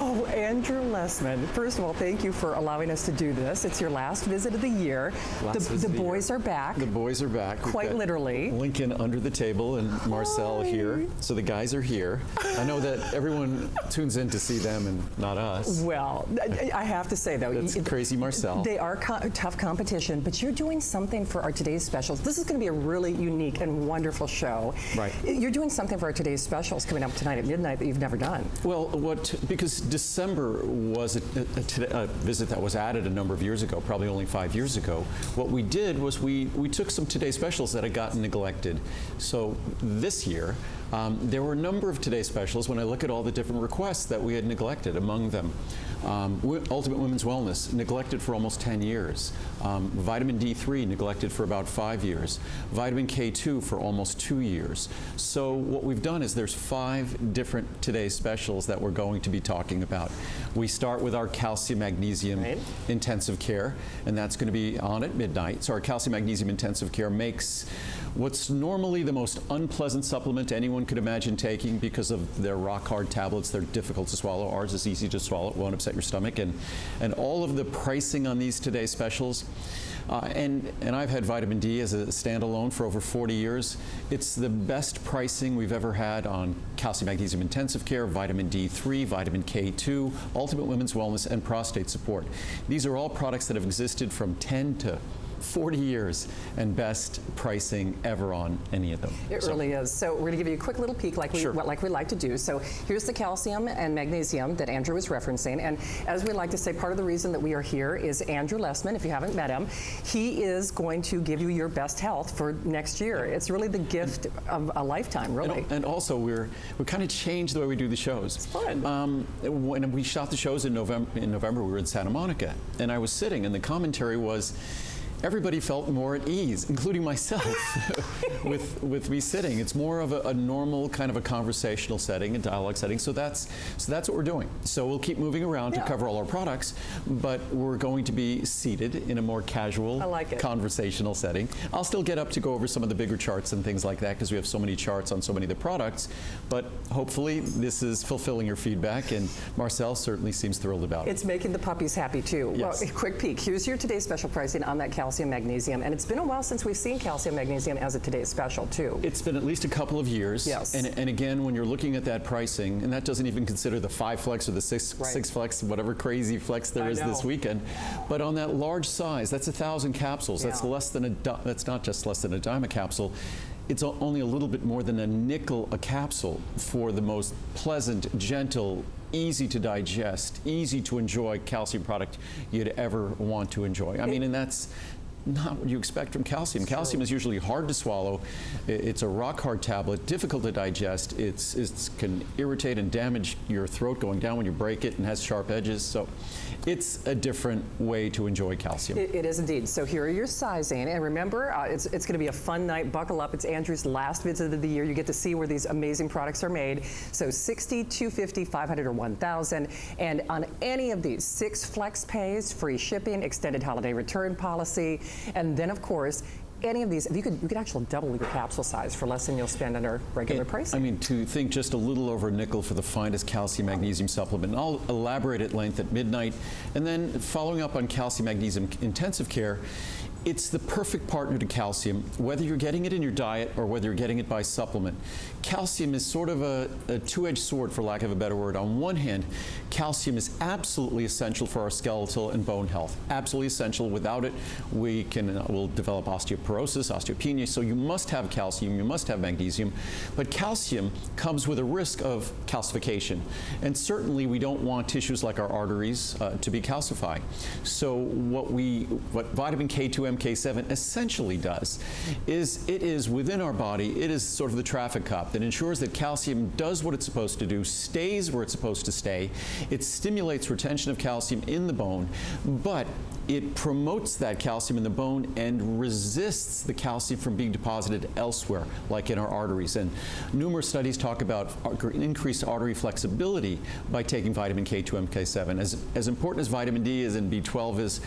Oh, Andrew Lessman, first of all, thank you for allowing us to do this. It's your last visit of the year. The boys are back. The boys are back. Quite literally. Lincoln under the table and Marcel here. So the guys are here. I know that everyone tunes in to see them and not us. Well, I have to say, though. That's crazy, Marcel. They are tough competition, but you're doing something for our Today's Specials. This is going to be a really unique and wonderful show. Right. You're doing something for our Today's Specials coming up tonight at midnight that you've never done. Well, because December was a visit that was added a number of years ago, probably only 5 years ago. What we did was we took some Today's Specials that had gotten neglected. So this year, there were a number of Today's Specials when I look at all the different requests that we had neglected. Among them, Ultimate Women's Wellness, neglected for almost 10 years. Vitamin D3, neglected for about 5 years. Vitamin K2 for almost 2 years. So what we've done is there's 5 different Today's Specials that we're going to be talking about. We start with our calcium magnesium intensive care, and that's going to be on at midnight. So our calcium magnesium intensive care makes what's normally the most unpleasant supplement anyone could imagine taking because of their rock-hard tablets. They're difficult to swallow. Ours is easy to swallow. It won't upset your stomach. And all of the pricing on these Today's Specials, and I've had vitamin D as a standalone for over 40 years. It's the best pricing we've ever had on calcium magnesium intensive care, vitamin D3, vitamin K2, Ultimate Women's Wellness, and prostate support. These are all products that have existed from 10 to 40 years and best pricing ever on any of them. It really is. So we're going to give you a quick little peek like we like to do. So here's the calcium and magnesium that Andrew was referencing. And as we like to say, part of the reason that we are here is Andrew Lessman. If you haven't met him, he is going to give you your best health for next year. It's really the gift of a lifetime, really. And also we kind of changed the way we do the shows. It's fun. When we shot the shows in November, we were in Santa Monica, and I was sitting, and the commentary was, everybody felt more at ease, including myself, with me sitting. It's more of a normal kind of a conversational setting, a dialogue setting. So that's what we're doing. So we'll keep moving around to cover all our products, but we're going to be seated in a more casual, conversational setting. I'll still get up to go over some of the bigger charts and things like that because we have so many charts on so many of the products. But hopefully this is fulfilling your feedback, and Marcel certainly seems thrilled about it. It's making the puppies happy too. Yes. Well, quick peek. Here's your Today's Special pricing on that calcium magnesium, and it's been a while since we've seen calcium magnesium as a Today's Special too. It's been at least a couple of years. Yes. And again, when you're looking at that pricing, and that doesn't even consider the 5 flex or the 6 flex, whatever crazy flex there is this weekend, but on that large size, that's 1,000 capsules. That's less than that's not just less than a dime a capsule. It's only a little bit more than a nickel a capsule for the most pleasant, gentle, easy to digest, easy to enjoy calcium product you'd ever want to enjoy. I mean, and that's not what you expect from calcium. Calcium is usually hard to swallow. It's a rock-hard tablet, difficult to digest. It can irritate and damage your throat going down when you break it, and has sharp edges. So it's a different way to enjoy calcium. It is indeed. So here are your sizing. And remember, it's going to be a fun night. Buckle up. It's Andrew's last visit of the year. You get to see where these amazing products are made. So 60, 250, 500, or 1,000. And on any of these, 6 flex pays, free shipping, extended holiday return policy. And then, of course, any of these, you could actually double your capsule size for less than you'll spend under regular pricing. I mean, to think just a little over a nickel for the finest calcium magnesium supplement. And I'll elaborate at length at midnight. And then following up on calcium magnesium intensive care, it's the perfect partner to calcium, whether you're getting it in your diet or whether you're getting it by supplement. Calcium is sort of a two-edged sword, for lack of a better word. On one hand, calcium is absolutely essential for our skeletal and bone health. Absolutely essential. Without it, we'll develop osteoporosis, osteopenia. So you must have calcium, you must have magnesium. But calcium comes with a risk of calcification. And certainly we don't want tissues like our arteries to be calcified. So what vitamin K2, MK7 essentially does is it is within our body, it is sort of the traffic cop that ensures that calcium does what it's supposed to do, stays where it's supposed to stay. It stimulates retention of calcium in the bone, but it promotes that calcium in the bone and resists the calcium from being deposited elsewhere, like in our arteries. And numerous studies talk about increased artery flexibility by taking vitamin K2, MK7. As important as vitamin D is and B12 is,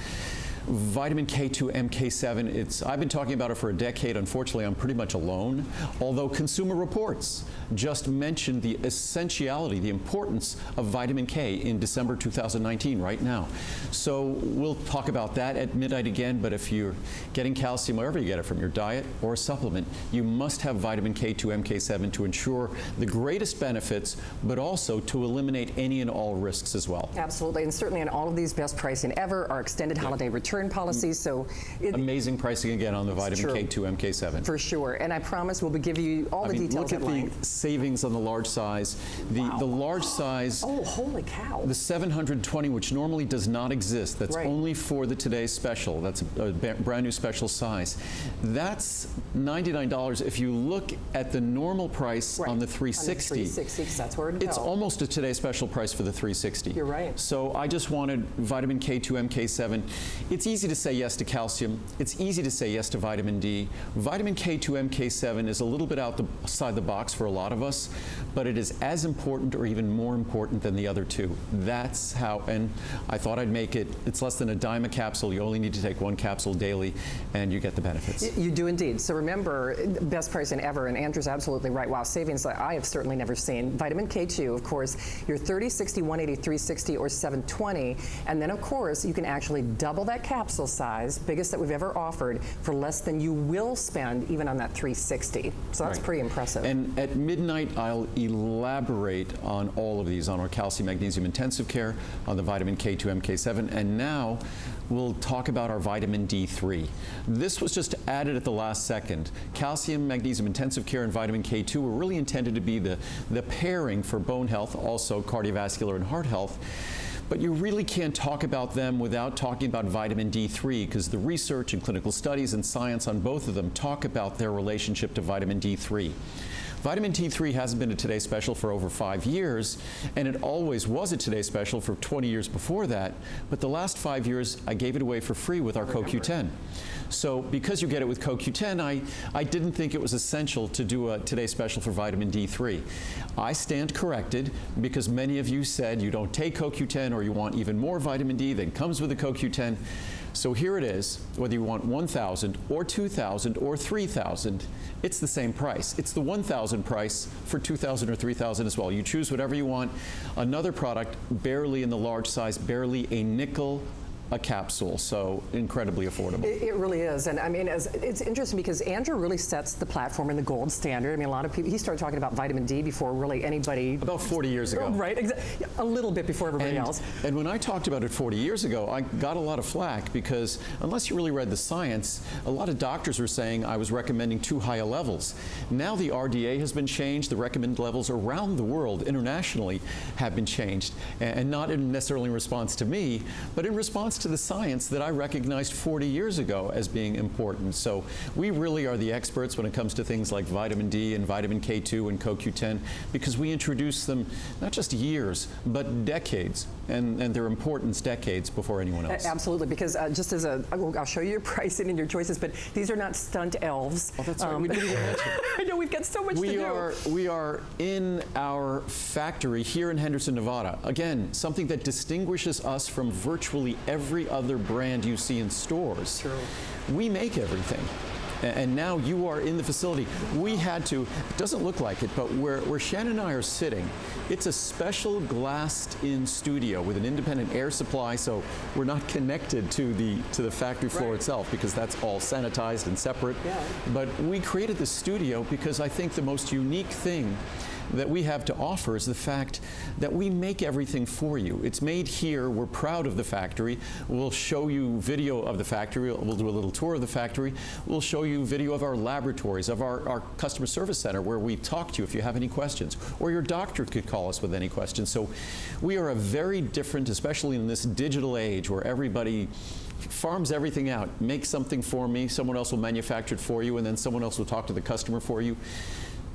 Vitamin K2 MK7, I've been talking about it for a decade. Unfortunately, I'm pretty much alone. Although Consumer Reports just mentioned the essentiality, the importance of vitamin K in December 2019, right now. So we'll talk about that at midnight again, but if you're getting calcium wherever you get it from, your diet or a supplement, you must have vitamin K2 MK7 to ensure the greatest benefits, but also to eliminate any and all risks as well. Absolutely, and certainly in all of these best pricing ever, our extended holiday return policies. So amazing pricing again on the vitamin K2 MK7. For sure, and I promise we'll give you all the details at length. Look at the savings on the large size. The large size. Oh, holy cow! The 720, which normally does not exist. That's only for the today's special. That's a brand new special size. That's $99. If you look at the normal price on the 360, on the 360, 'cause that's where it's almost a today's special price for the 360. You're right. So I just wanted vitamin K2 MK7. It's easy to say yes to calcium. It's easy to say yes to vitamin D. Vitamin K2 MK7 is a little bit outside the box for a lot of us, but it is as important or even more important than the other two. That's how, and I thought I'd make it, it's less than a dime a capsule. You only need to take one capsule daily and you get the benefits. You do indeed. So remember, best pricing ever, and Andrew's absolutely right. Wow, savings that I have certainly never seen. Vitamin K2, of course, your 30, 60, 180, 360, or 720, and then of course you can actually double that capsule size, biggest that we've ever offered, for less than you will spend even on that 360. So that's pretty impressive. And at midnight, I'll elaborate on all of these, on our calcium magnesium intensive care, on the vitamin K2 MK7, and now we'll talk about our vitamin D3. This was just added at the last second. Calcium, magnesium intensive care, and vitamin K2 were really intended to be the pairing for bone health, also cardiovascular and heart health. But you really can't talk about them without talking about vitamin D3, because the research and clinical studies and science on both of them talk about their relationship to vitamin D3. Vitamin D3 hasn't been a Today Special for over 5 years, and it always was a Today Special for 20 years before that, but the last 5 years I gave it away for free with our CoQ10. So because you get it with CoQ10, I didn't think it was essential to do a Today Special for vitamin D3. I stand corrected, because many of you said you don't take CoQ10 or you want even more vitamin D than comes with the CoQ10. So here it is, whether you want 1,000 or 2,000 or 3,000, it's the same price. It's the 1,000 price for 2,000 or 3,000 as well. You choose whatever you want. Another product, barely in the large size, barely a nickel a capsule, so incredibly affordable. It really is, and I mean, it's interesting because Andrew really sets the platform and the gold standard. I mean, a lot of people, he started talking about vitamin D before really anybody. About 40 years ago. Right, a little bit before everybody else. And when I talked about it 40 years ago, I got a lot of flack, because unless you really read the science, a lot of doctors were saying I was recommending too high levels. Now the RDA has been changed. The recommended levels around the world, internationally, have been changed, and not necessarily in response to me, but in response to the science that I recognized 40 years ago as being important. So we really are the experts when it comes to things like vitamin D and vitamin K2 and CoQ10, because we introduced them not just years, but decades, and their importance decades before anyone else. Absolutely, because just as I'll show you your pricing and your choices, but these are not stunt elves. Oh, that's right. We didn't even mention. I know, we've got so much to do. We are in our factory here in Henderson, Nevada. Again, something that distinguishes us from virtually every other brand you see in stores. True. We make everything. And now you are in the facility. We had to, it doesn't look like it, but where Shannon and I are sitting, it's a special glassed-in studio with an independent air supply, so we're not connected to the factory floor itself, because that's all sanitized and separate. Yeah. But we created this studio because I think the most unique thing that we have to offer is the fact that we make everything for you. It's made here. We're proud of the factory. We'll show you video of the factory. We'll do a little tour of the factory. We'll show you video of our laboratories, of our customer service center, where we talk to you if you have any questions, or your doctor could call us with any questions. So we are a very different, especially in this digital age where everybody farms everything out. Make something for me, someone else will manufacture it for you, and then someone else will talk to the customer for you.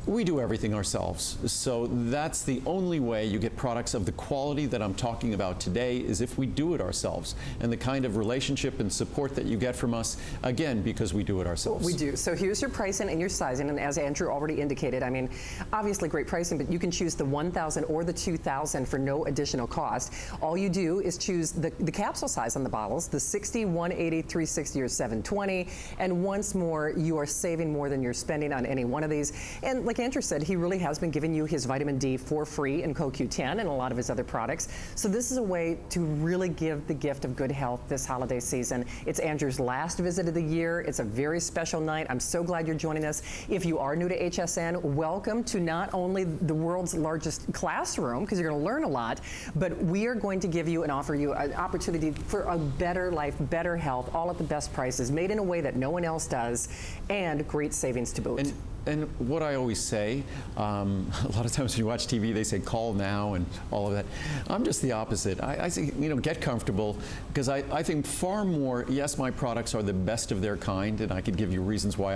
We do everything ourselves. So that's the only way you get products of the quality that I'm talking about today, is if we do it ourselves. And the kind of relationship and support that you get from us, again, because we do it ourselves. We do. So here's your pricing and your sizing. And as Andrew already indicated, I mean, obviously great pricing, but you can choose the 1,000 or the 2,000 for no additional cost. All you do is choose the capsule size on the bottles, the 60, 180, 360, or 720. And once more, you are saving more than you're spending on any one of these. And like Andrew said, he really has been giving you his vitamin D for free in CoQ10 and a lot of his other products. So this is a way to really give the gift of good health this holiday season. It's Andrew's last visit of the year. It's a very special night. I'm so glad you're joining us. If you are new to HSN, welcome to not only the world's largest classroom, because you're going to learn a lot, but we are going to give you and offer you an opportunity for a better life, better health, all at the best prices, made in a way that no one else does, and great savings to boot. And what I always say, a lot of times when you watch TV, they say call now and all of that. I'm just the opposite. I say, get comfortable, because I think far more, yes, my products are the best of their kind, and I could give you reasons why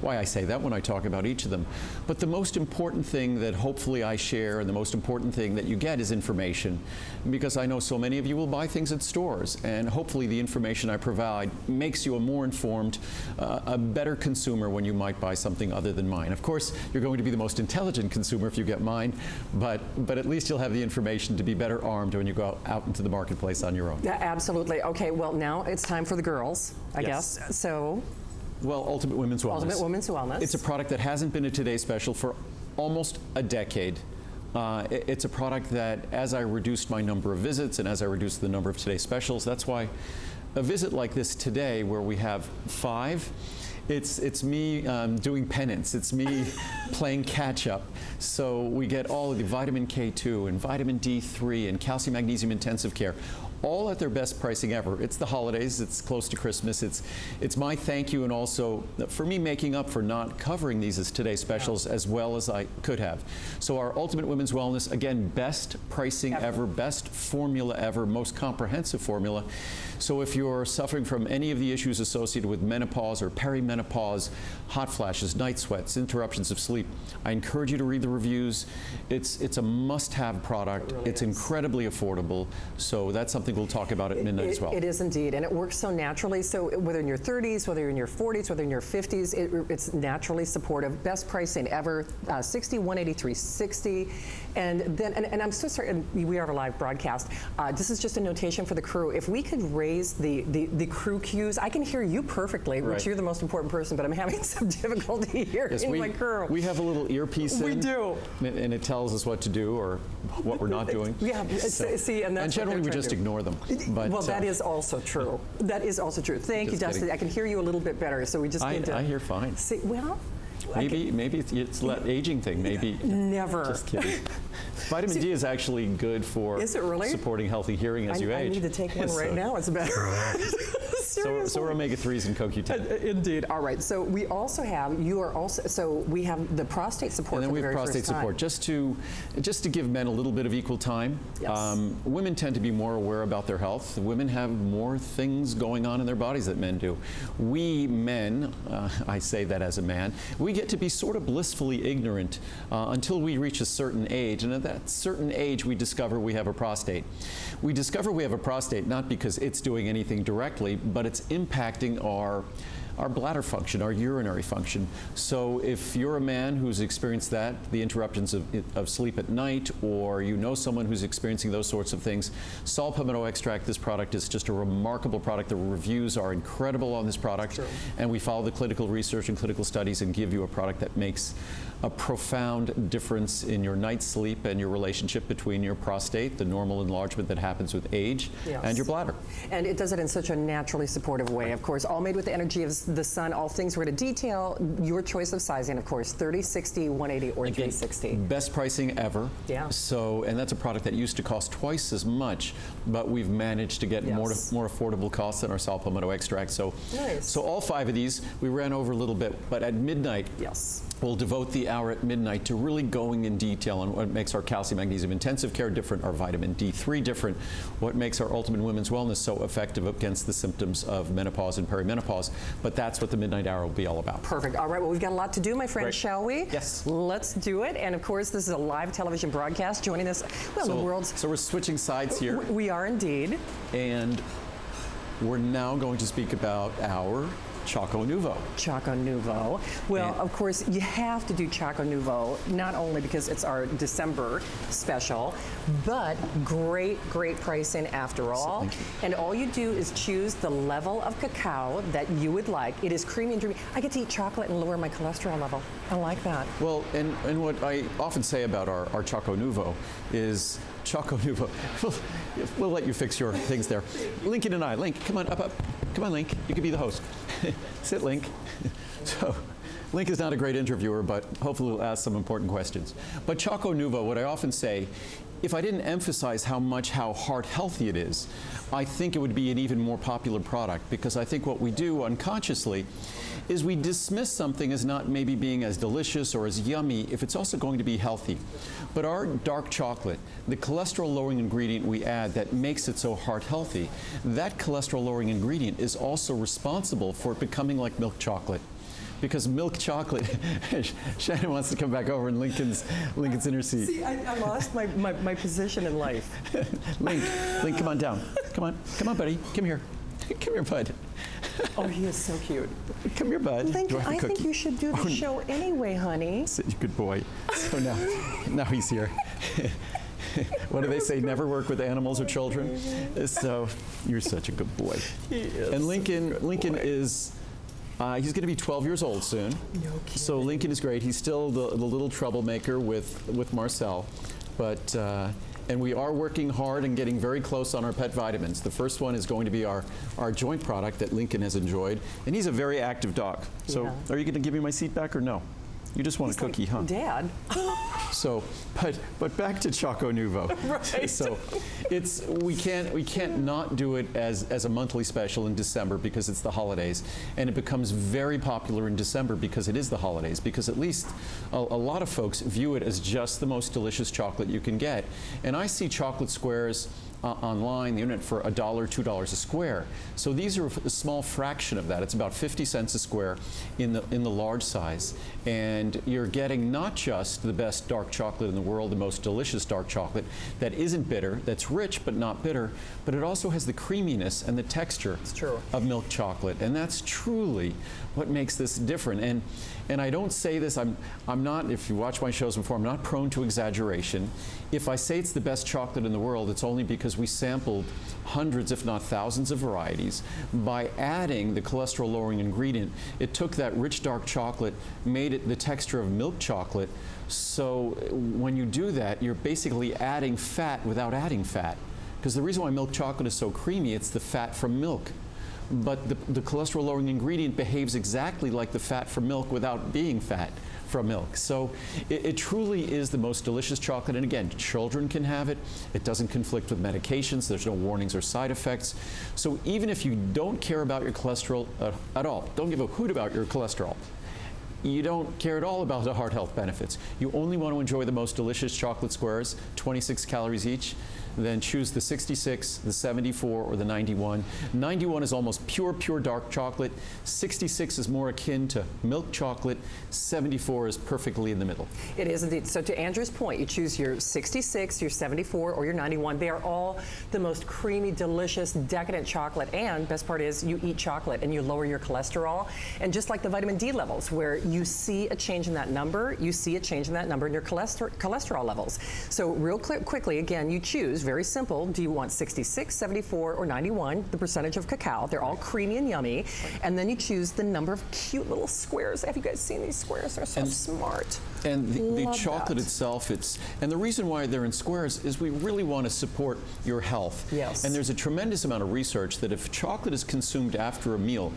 I say that when I talk about each of them. But the most important thing that hopefully I share, and the most important thing that you get, is information, because I know so many of you will buy things at stores, and hopefully the information I provide makes you a more informed, a better consumer when you might buy something other than mine. Of course, you're going to be the most intelligent consumer if you get mine, but at least you'll have the information to be better armed when you go out into the marketplace on your own. Yeah, absolutely. Okay, well, now it's time for the girls, I guess. So, well, Ultimate Women's Wellness. Ultimate Women's Wellness. It's a product that hasn't been a Today Special for almost a decade. It's a product that, as I reduced my number of visits and as I reduced the number of Today Specials, that's why a visit like this today, where we have 5, it's me doing penance. It's me playing catch up. So we get all of the vitamin K2 and vitamin D3 and calcium magnesium intensive care, all at their best pricing ever. It's the holidays, it's close to Christmas, it's my thank you, and also for me making up for not covering these as Today Specials as well as I could have. So our Ultimate Women's Wellness, again, best pricing ever, best formula ever, most comprehensive formula. So if you're suffering from any of the issues associated with menopause or perimenopause, hot flashes, night sweats, interruptions of sleep, I encourage you to read the reviews. It's a must-have product. It's incredibly affordable. So that's something we'll talk about at midnight as well. It is indeed, and it works so naturally. So whether in your 30s, whether you're in your 40s, whether in your 50s, it's naturally supportive. Best pricing ever, 60, 180, 360. And then, and I'm so sorry, and we have a live broadcast. This is just a notation for the crew. If we could raise the crew cues, I can hear you perfectly, which you're the most important person, but I'm having some difficulty hearing my crew. We have a little earpiece in. We do. And it tells us what to do or what we're not doing. Yeah, see, and that's and generally we just ignore them. But, well, that is also true. That is also true. Thank you, Dusty. I can hear you a little bit better, so we just need to... I hear fine. See, well... Maybe it's that aging thing. Maybe never. Just kidding. Vitamin D is actually good for supporting healthy hearing as you age. I need to take one right now. It's better. So are omega-3s and CoQ10. Indeed. All right. So we also have, we have the prostate support. And then for we the have very prostate first time. support, just to give men a little bit of equal time. Yes. Women tend to be more aware about their health. Women have more things going on in their bodies that men do. We men, I say that as a man, we get to be sort of blissfully ignorant until we reach a certain age, and at that certain age we discover we have a prostate. We discover we have a prostate not because it's doing anything directly, but it's impacting our bladder function, our urinary function. So if you're a man who's experienced that, the interruptions of sleep at night, or you know someone who's experiencing those sorts of things, saw palmetto extract, this product is just a remarkable product. The reviews are incredible on this product. Sure. And we follow the clinical research and clinical studies and give you a product that makes a profound difference in your night's sleep and your relationship between your prostate, the normal enlargement that happens with age, and your bladder. And it does it in such a naturally supportive way, of course, all made with the energy of the sun, all things we're going to detail, your choice of sizing, of course, 30, 60, 180, or 360. Best pricing ever. Yeah. So, and that's a product that used to cost twice as much, but we've managed to get more affordable costs than our saw palmetto extract. So, so all 5 of these, we ran over a little bit, but at midnight, we'll devote the hour at midnight to really going in detail on what makes our calcium magnesium intensive care different, our vitamin D3 different, what makes our Ultimate Women's Wellness so effective against the symptoms of menopause and perimenopause. But that's what the midnight hour will be all about. Perfect. All right, well, we've got a lot to do, my friend, Great. shall we? Yes. Let's do it. And of course, this is a live television broadcast. Joining us, well, the world's... So we're switching sides here. We are indeed. And we're now going to speak about our Choco Nouveau. Choco Nouveau. Well, of course, you have to do Choco Nouveau, not only because it's our December special, but great pricing after all. Thank you. And all you do is choose the level of cacao that you would like. It is creamy and dreamy. I get to eat chocolate and lower my cholesterol level. I like that. Well, and what I often say about our Choco Nouveau is Choco Nouveau. We'll let you fix your things there. Lincoln and I. Link, come on, up. Come on, Link. You can be the host. Sit, Link. So, Link is not a great interviewer, but hopefully we'll ask some important questions. But Choco Nouveau, what I often say, if I didn't emphasize how heart healthy it is, I think it would be an even more popular product, because I think what we do unconsciously is we dismiss something as not maybe being as delicious or as yummy if it's also going to be healthy. But our dark chocolate, the cholesterol-lowering ingredient we add that makes it so heart healthy, that cholesterol-lowering ingredient is also responsible for it becoming like milk chocolate. Because milk chocolate, Shannon wants to come back over in Lincoln's inner seat. See, I lost my position in life. Link, come on down. Come on, buddy. Come here. Come here, bud. Oh, he is so cute. Come here, bud. Lincoln, I think you should do the show anyway, honey. Good boy. So now he's here. What do they say? Never work with animals or children. So you're such a good boy. He is. And Lincoln is. He's going to be 12 years old soon. No kidding. So Lincoln is great. He's still the little troublemaker with Marcel, but. And we are working hard and getting very close on our pet vitamins. The first one is going to be our joint product that Lincoln has enjoyed. And he's a very active dog. So Are you going to give me my seat back or no? You just want a cookie, huh? Dad. So, but back to Choco Nouveau. Right. So, we can't not do it as a monthly special in December because it's the holidays, and it becomes very popular in December because it is the holidays. Because at least a lot of folks view it as just the most delicious chocolate you can get, and I see chocolate squares online, the internet, for $1, $2 a square. So these are a small fraction of that. It's about 50 cents a square in the large size. And you're getting not just the best dark chocolate in the world, the most delicious dark chocolate that isn't bitter, that's rich but not bitter, but it also has the creaminess and the texture of milk chocolate. And that's truly what makes this different. And I don't say this, I'm not, if you watch my shows before, I'm not prone to exaggeration. If I say it's the best chocolate in the world, it's only because we sampled hundreds, if not thousands, of varieties. By adding the cholesterol-lowering ingredient, it took that rich dark chocolate, made it the texture of milk chocolate. So when you do that, you're basically adding fat without adding fat. Because the reason why milk chocolate is so creamy, it's the fat from milk. But the cholesterol-lowering ingredient behaves exactly like the fat from milk without being fat from milk. So it truly is the most delicious chocolate. And again, children can have it. It doesn't conflict with medications. There's no warnings or side effects. So even if you don't care about your cholesterol at all, don't give a hoot about your cholesterol, you don't care at all about the heart health benefits, you only want to enjoy the most delicious chocolate squares, 26 calories each, then choose the 66, the 74, or the 91. 91 is almost pure dark chocolate. 66 is more akin to milk chocolate. 74 is perfectly in the middle. It is indeed. So to Andrew's point, you choose your 66, your 74, or your 91. They are all the most creamy, delicious, decadent chocolate. And best part is you eat chocolate and you lower your cholesterol. And just like the vitamin D levels, where you see a change in that number, you see a change in that number in your cholesterol levels. So real quickly, again, you choose, very simple, do you want 66, 74, or 91, the percentage of cacao? They're all creamy and yummy. And then you choose the number of cute little squares. Have you guys seen these squares? They're so smart. And the chocolate itself, and the reason why they're in squares is we really want to support your health. Yes. And there's a tremendous amount of research that if chocolate is consumed after a meal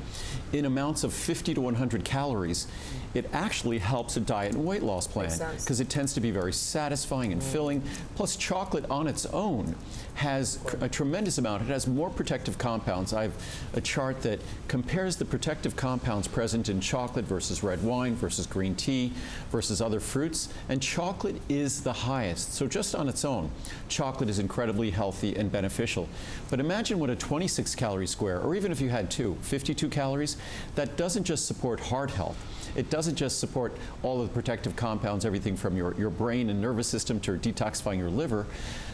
in amounts of 50 to 100 calories, it actually helps a diet and weight loss plan because it tends to be very satisfying and filling. Plus, chocolate on its own alone has a tremendous amount. It has more protective compounds. I have a chart that compares the protective compounds present in chocolate versus red wine versus green tea versus other fruits, and chocolate is the highest. So just on its own, chocolate is incredibly healthy and beneficial. But imagine what a 26-calorie square, or even if you had 52 calories, that doesn't just support heart health. It doesn't just support all of the protective compounds, everything from your brain and nervous system to detoxifying your liver,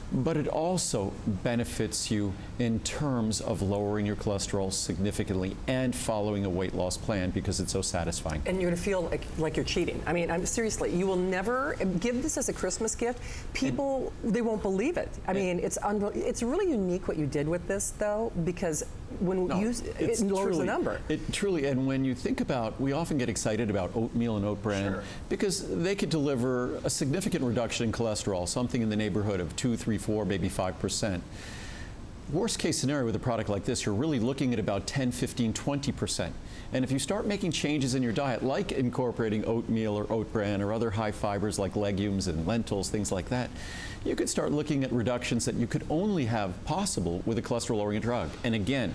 but it also benefits you in terms of lowering your cholesterol significantly and following a weight loss plan because it's so satisfying. And you're going to feel like you're cheating. I mean, seriously, you will never give this as a Christmas gift. People, they won't believe it. I mean, it's really unique what you did with this, though, because when you use it lowers the number. It truly, and when you think about, we often get excited about oatmeal and oat bran because they could deliver a significant reduction in cholesterol, something in the neighborhood of 2, 3, 4, maybe 5%. Worst case scenario with a product like this, you're really looking at about 10, 15, 20%. And if you start making changes in your diet, like incorporating oatmeal or oat bran or other high fibers like legumes and lentils, things like that, you could start looking at reductions that you could only have possible with a cholesterol-lowering drug. And again,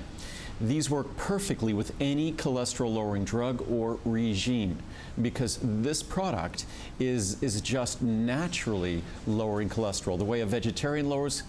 these work perfectly with any cholesterol-lowering drug or regime because this product is just naturally lowering cholesterol. The way a vegetarian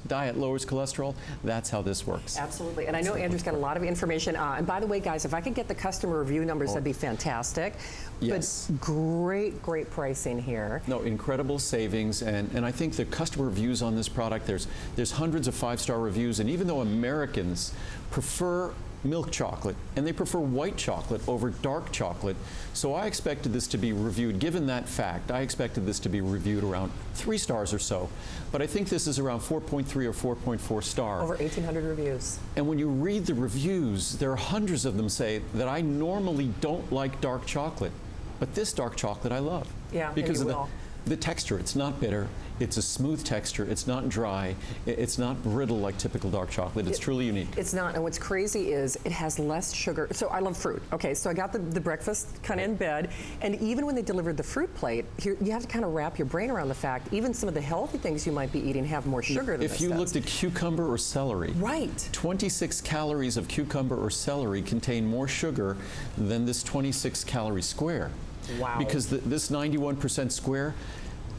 diet lowers cholesterol, that's how this works. Absolutely. And I know Andrew's got a lot of information. And by the way, guys, if I could get the customer review numbers, that'd be fantastic. Yes. But great pricing here. No, incredible savings. And I think the customer reviews on this product, there's hundreds of 5-star reviews. And even though Americans prefer milk chocolate, and they prefer white chocolate over dark chocolate. So I expected this to be reviewed, given that fact, I expected this to be reviewed around 3 stars or so. But I think this is around 4.3 or 4.4 star. Over 1,800 reviews. And when you read the reviews, there are hundreds of them say that I normally don't like dark chocolate, but this dark chocolate I love. Yeah, because of the texture. It's not bitter. It's a smooth texture. It's not dry. It's not brittle like typical dark chocolate. It's truly unique. It's not. And what's crazy is it has less sugar. So I love fruit. Okay, so I got the breakfast kind of in bed. And even when they delivered the fruit plate, here, you have to kind of wrap your brain around the fact even some of the healthy things you might be eating have more sugar than this If you looked at cucumber or celery, right, 26 calories of cucumber or celery contain more sugar than this 26-calorie square. Wow. Because this 91% square,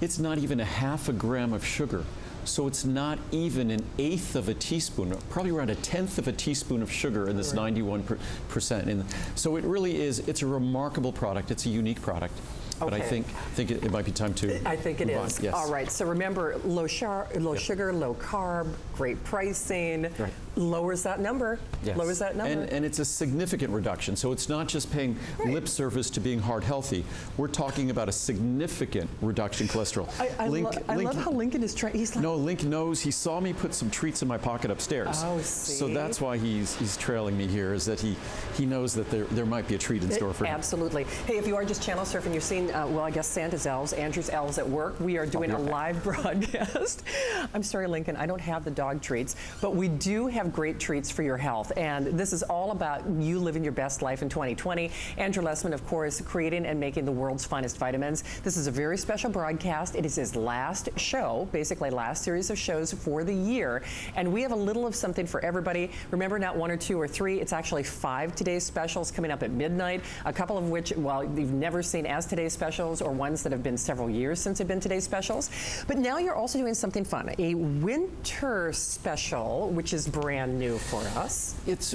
it's not even a half a gram of sugar. So it's not even an eighth of a teaspoon, probably around a tenth of a teaspoon of sugar in this 91%. And so it really is, it's a remarkable product. It's a unique product. But I think it might be time to I think it is. Yes. All right. So remember, low sugar, low carb, great pricing. Right. Lowers that number. Yes. Lowers that number. And it's a significant reduction. So it's not just paying lip service to being heart healthy. We're talking about a significant reduction in cholesterol. I love how Lincoln is trying. He's like, no, Lincoln knows. He saw me put some treats in my pocket upstairs. Oh, see? So that's why he's trailing me here, is that he knows that there might be a treat in store for him. Absolutely. Hey, if you are just channel surfing, you're seeing, well, I guess Santa's elves, Andrew's elves at work. We are doing a live broadcast. I'm sorry, Lincoln, I don't have the dog treats, but we do have great treats for your health. And this is all about you living your best life in 2020. Andrew Lessman, of course, creating and making the world's finest vitamins. This is a very special broadcast. It is his last show, basically last series of shows for the year. And we have a little of something for everybody. Remember, not 1 or 2 or 3, it's actually 5 today's specials coming up at midnight, a couple of which, well, you've never seen as today's specials or ones that have been several years since have been today's specials. But now you're also doing something fun, a winter special, which is brand new for us. It's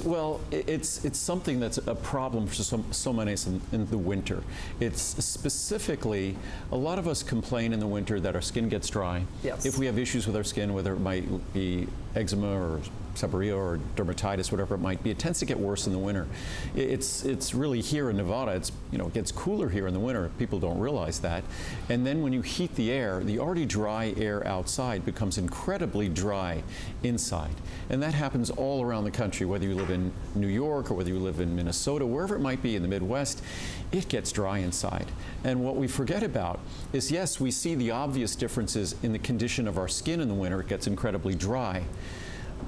something that's a problem for so many in the winter. It's specifically, a lot of us complain in the winter that our skin gets dry. Yes. If we have issues with our skin, whether it might be eczema or seborrhea or dermatitis, whatever it might be, it tends to get worse in the winter. It's really here in Nevada, it gets cooler here in the winter. People don't realize that. And then when you heat the air, the already dry air outside becomes incredibly dry inside. And that happens all around the country, whether you live in New York or whether you live in Minnesota, wherever it might be in the Midwest, it gets dry inside. And what we forget about is, yes, we see the obvious differences in the condition of our skin in the winter. It gets incredibly dry.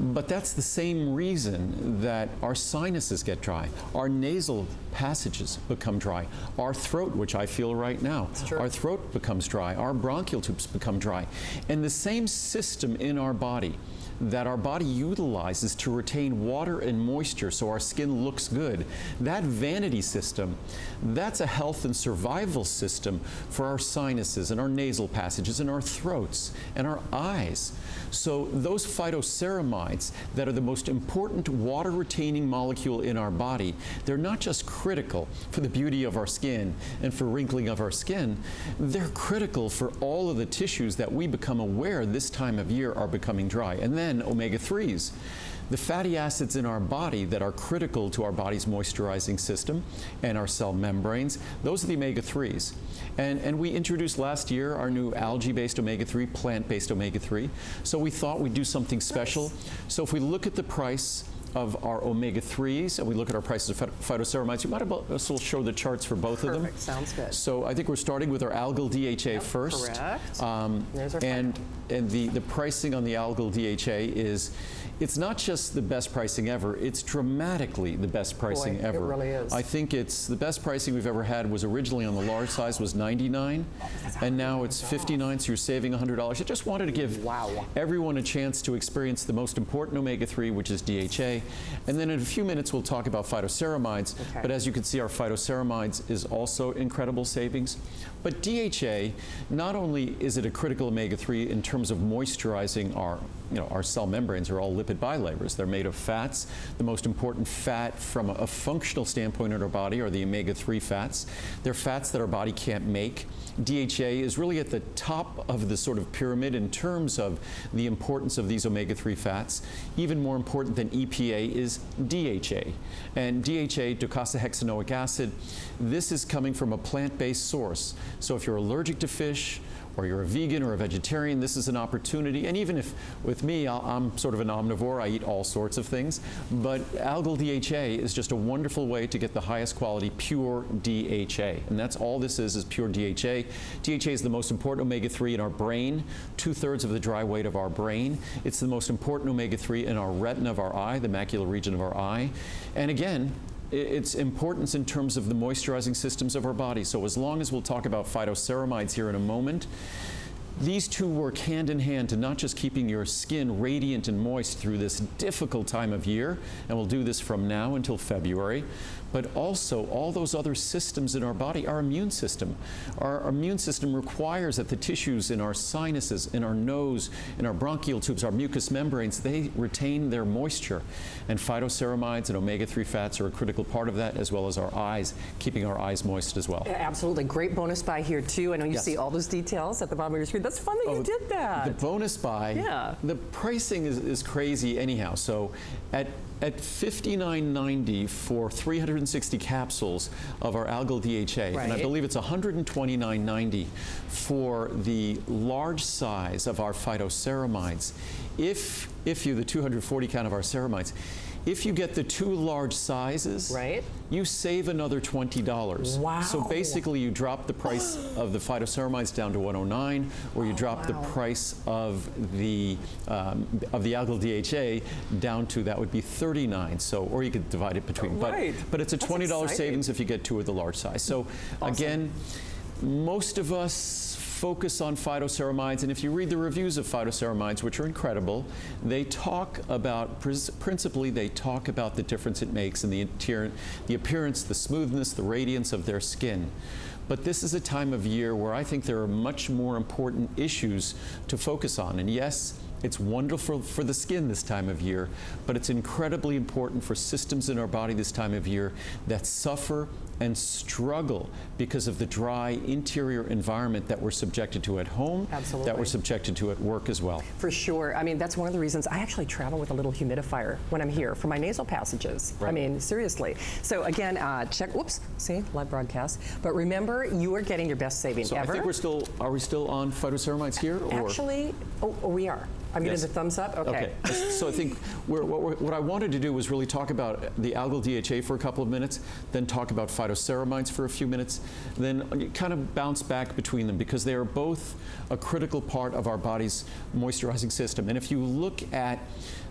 But that's the same reason that our sinuses get dry, our nasal passages become dry, our throat, which I feel right now, our throat becomes dry, our bronchial tubes become dry. And the same system in our body that our body utilizes to retain water and moisture so our skin looks good. That vanity system, that's a health and survival system for our sinuses and our nasal passages and our throats and our eyes. So those phytoceramides that are the most important water-retaining molecule in our body, they're not just critical for the beauty of our skin and for wrinkling of our skin, they're critical for all of the tissues that we become aware this time of year are becoming dry. And then omega-3s. The fatty acids in our body that are critical to our body's moisturizing system and our cell membranes, those are the omega-3s. And we introduced last year our new algae-based omega-3, plant-based omega-3. So we thought we'd do something special. Nice. So if we look at the price of our omega-3s and we look at our prices of phytoceramides, you might as well show the charts for both of them. Perfect, sounds good. So I think we're starting with our algal DHA first. Correct. There's our and the pricing on the algal DHA is, it's not just the best pricing ever, it's dramatically the best pricing ever. It really is. I think it's the best pricing we've ever had was originally on the large size was $99, and now it's $59, so you're saving $100. I just wanted to give everyone a chance to experience the most important omega-3, which is DHA. And then in a few minutes, we'll talk about phytoceramides. Okay. But as you can see, our phytoceramides is also incredible savings. But DHA, not only is it a critical omega-3 in terms of moisturizing our cell membranes are all lipid bilayers. They're made of fats. The most important fat from a functional standpoint in our body are the omega-3 fats. They're fats that our body can't make. DHA is really at the top of the sort of pyramid in terms of the importance of these omega-3 fats. Even more important than EPA is DHA. And DHA, docosahexaenoic acid, this is coming from a plant-based source. So if you're allergic to fish, or you're a vegan or a vegetarian, this is an opportunity. And even if, with me, I'm sort of an omnivore, I eat all sorts of things, but algal DHA is just a wonderful way to get the highest quality pure DHA. And that's all this is pure DHA. DHA is the most important omega-3 in our brain, 2/3 of the dry weight of our brain. It's the most important omega-3 in our retina of our eye, the macular region of our eye. And again, its importance in terms of the moisturizing systems of our body. So as long as we'll talk about phytoceramides here in a moment, these two work hand in hand to not just keeping your skin radiant and moist through this difficult time of year, and we'll do this from now until February, but also all those other systems in our body, our immune system. Our immune system requires that the tissues in our sinuses, in our nose, in our bronchial tubes, our mucous membranes, they retain their moisture. And phytoceramides and omega-3 fats are a critical part of that, as well as our eyes, keeping our eyes moist as well. Absolutely. Great bonus buy here, too. I know you see all those details at the bottom of your screen. That's fun that you did that. The bonus buy, the pricing is crazy anyhow. So at $59.90 for 360 capsules of our algal DHA, and I believe it's $129.90 for the large size of our phytoceramides. If you, the 240 count of our ceramides, if you get the two large sizes, you save another $20. Wow. So basically you drop the price of the phytoceramides down to $109, or you drop the price of the algal DHA down to, that would be $39. So, or you could divide it between. But it's a $20 savings if you get two of the large size. So again, most of us focus on phytoceramides, and if you read the reviews of phytoceramides, which are incredible, they talk about, principally they talk about the difference it makes in the appearance, the smoothness, the radiance of their skin. But this is a time of year where I think there are much more important issues to focus on. And yes, it's wonderful for the skin this time of year, but it's incredibly important for systems in our body this time of year that suffer and struggle because of the dry interior environment that we're subjected to at home, that we're subjected to at work as well. For sure. I mean, that's one of the reasons I actually travel with a little humidifier when I'm here for my nasal passages. I mean, seriously. So again, check, whoops, see, live broadcast. But remember, you are getting your best saving ever. I think we're still, are we still on phytoceramides here? Or? Actually, we are. I'm getting the thumbs up? Okay. So I think what I wanted to do was really talk about the algal DHA for a couple of minutes, then talk about phytoceramides for a few minutes, then kind of bounce back between them because they are both a critical part of our body's moisturizing system. And if you look at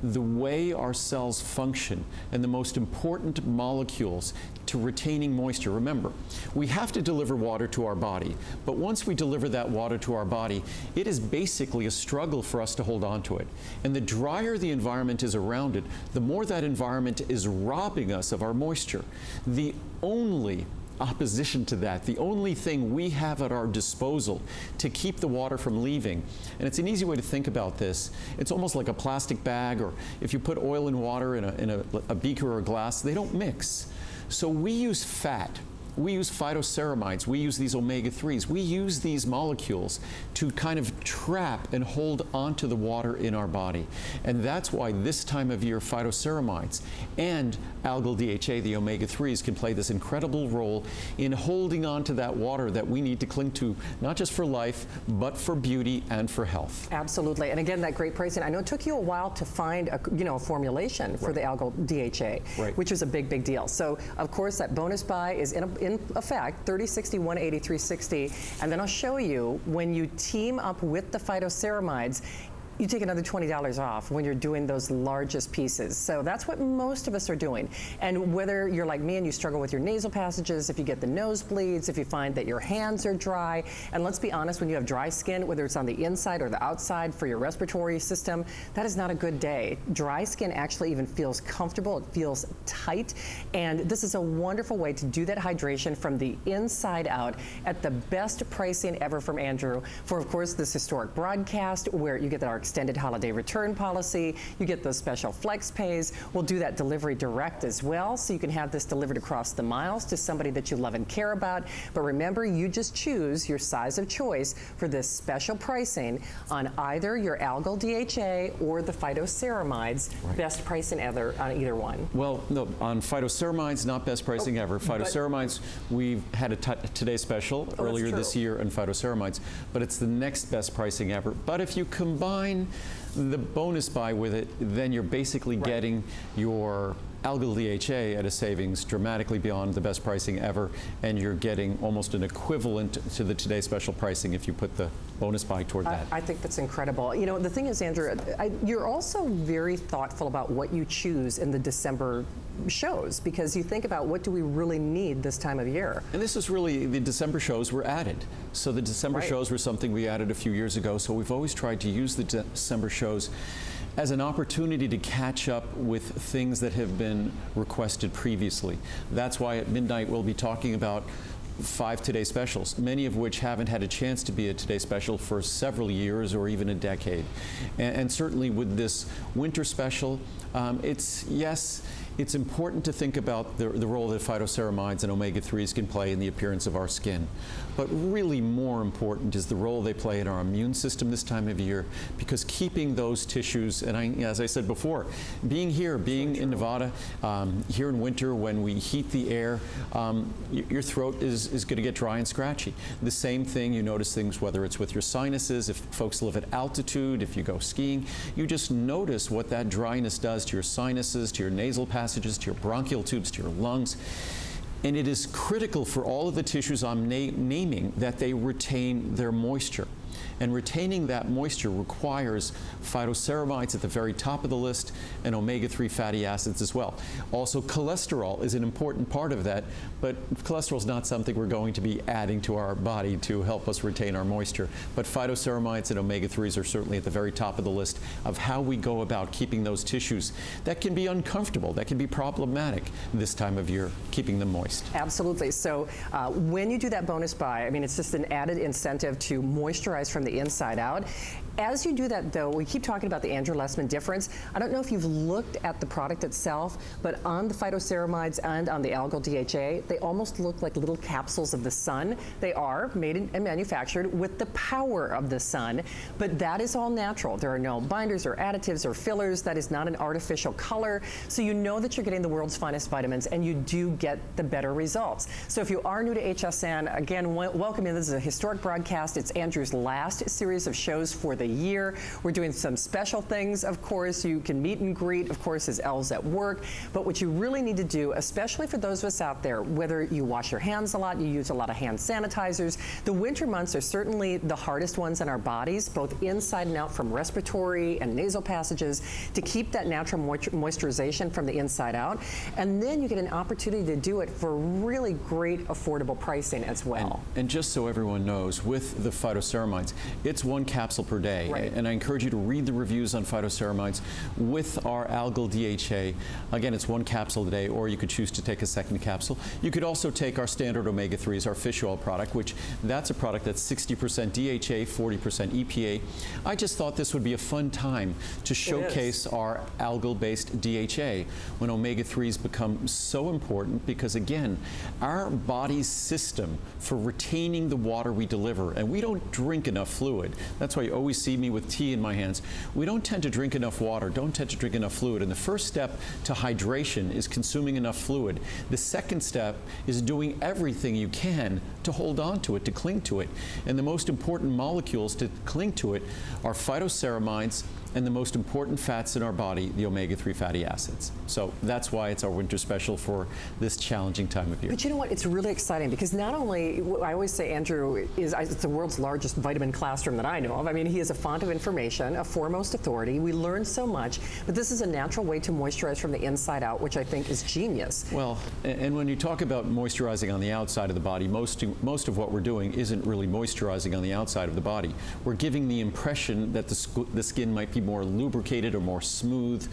the way our cells function and the most important molecules to retaining moisture. Remember, we have to deliver water to our body, but once we deliver that water to our body, it is basically a struggle for us to hold on to it. And the drier the environment is around it, the more that environment is robbing us of our moisture. The only opposition to that, the only thing we have at our disposal to keep the water from leaving, and it's an easy way to think about this, it's almost like a plastic bag, or if you put oil and water in a beaker or a glass, they don't mix. So we use fat, we use phytoceramides, we use these omega-3s, we use these molecules to kind of trap and hold onto the water in our body. And that's why this time of year phytoceramides and algal DHA, the omega-3s, can play this incredible role in holding on to that water that we need to cling to, not just for life, but for beauty and for health. Absolutely. And again, that great pricing. I know it took you a while to find a formulation for the algal DHA, which was a big, big deal. So, of course, that bonus buy is in effect, $30.60, $180, $360. And then I'll show you when you team up with the phytoceramides, you take another $20 off when you're doing those largest pieces. So that's what most of us are doing. And whether you're like me and you struggle with your nasal passages, if you get the nosebleeds, if you find that your hands are dry, and let's be honest, when you have dry skin, whether it's on the inside or the outside for your respiratory system, that is not a good day. Dry skin actually even feels comfortable, it feels tight, and this is a wonderful way to do that hydration from the inside out at the best pricing ever from Andrew for, of course, this historic broadcast where you get our extended holiday return policy, you get those special flex pays. We'll do that delivery direct as well, so you can have this delivered across the miles to somebody that you love and care about. But remember, you just choose your size of choice for this special pricing on either your algal DHA or the phytoceramides. Best pricing ever on either one. Well, no, on phytoceramides, not best pricing ever. Phytoceramides, we've had a Today special earlier this year on phytoceramides, but it's the next best pricing ever. But if you combine the bonus buy with it, then you're basically getting your algal DHA at a savings dramatically beyond the best pricing ever, and you're getting almost an equivalent to the Today special pricing if you put the bonus buy toward that. I think that's incredible. You know, the thing is, Andrew, you're also very thoughtful about what you choose in the December shows, because you think about what do we really need this time of year. And this is really, the December shows were added. So the December shows were something we added a few years ago, so we've always tried to use the December shows as an opportunity to catch up with things that have been requested previously. That's why at midnight we'll be talking about 5 Today specials, many of which haven't had a chance to be a Today special for several years or even a decade. And certainly with this winter special, it's important to think about the role that phytoceramides and omega-3s can play in the appearance of our skin. But really more important is the role they play in our immune system this time of year, because keeping those tissues, and as I said before, being in Nevada, here in winter when we heat the air, your throat is going to get dry and scratchy. The same thing, you notice things whether it's with your sinuses, if folks live at altitude, if you go skiing, you just notice what that dryness does to your sinuses, to your nasal passages, to your bronchial tubes, to your lungs. And it is critical for all of the tissues I'm naming that they retain their moisture. And retaining that moisture requires phytoceramides at the very top of the list and omega-3 fatty acids as well. Also, cholesterol is an important part of that, but cholesterol is not something we're going to be adding to our body to help us retain our moisture. But phytoceramides and omega-3s are certainly at the very top of the list of how we go about keeping those tissues that can be uncomfortable, that can be problematic this time of year, keeping them moist. Absolutely. So when you do that bonus buy, I mean, it's just an added incentive to moisturize from the inside out. As you do that, though, we keep talking about the Andrew Lessman difference. I don't know if you've looked at the product itself, but on the phytoceramides and on the algal DHA, they almost look like little capsules of the sun. They are made and manufactured with the power of the sun, but that is all natural. There are no binders or additives or fillers. That is not an artificial color. So you know that you're getting the world's finest vitamins, and you do get the better results. So if you are new to HSN, again, welcome in. This is a historic broadcast. It's Andrew's last series of shows for the year. We're doing some special things, of course. You can meet and greet, of course, as elves at work. But what you really need to do, especially for those of us out there, whether you wash your hands a lot, you use a lot of hand sanitizers, the winter months are certainly the hardest ones in our bodies, both inside and out, from respiratory and nasal passages, to keep that natural moisturization from the inside out. And then you get an opportunity to do it for really great, affordable pricing as well. And just so everyone knows, with the phytoceramides, it's 1 capsule per day. Right. And I encourage you to read the reviews on phytoceramides. With our algal DHA, again, it's 1 capsule a day, or you could choose to take a second capsule. You could also take our standard omega-3s, our fish oil product, which that's a product that's 60% DHA, 40% EPA. I just thought this would be a fun time to showcase our algal-based DHA when omega-3s become so important, because again, our body's system for retaining the water we deliver, and we don't drink enough fluid. That's why you always see me with tea in my hands. We don't tend to drink enough water, don't tend to drink enough fluid. And the first step to hydration is consuming enough fluid. The second step is doing everything you can to hold on to it, to cling to it. And the most important molecules to cling to it are phytoceramides and the most important fats in our body, the omega-3 fatty acids. So that's why it's our winter special for this challenging time of year. But you know what? It's really exciting because not only, I always say Andrew is it's the world's largest vitamin classroom that I know of. I mean, he is a font of information, a foremost authority. We learn so much, but this is a natural way to moisturize from the inside out, which I think is genius. Well, and when you talk about moisturizing on the outside of the body, most of what we're doing isn't really moisturizing on the outside of the body. We're giving the impression that the skin might be more lubricated or more smooth,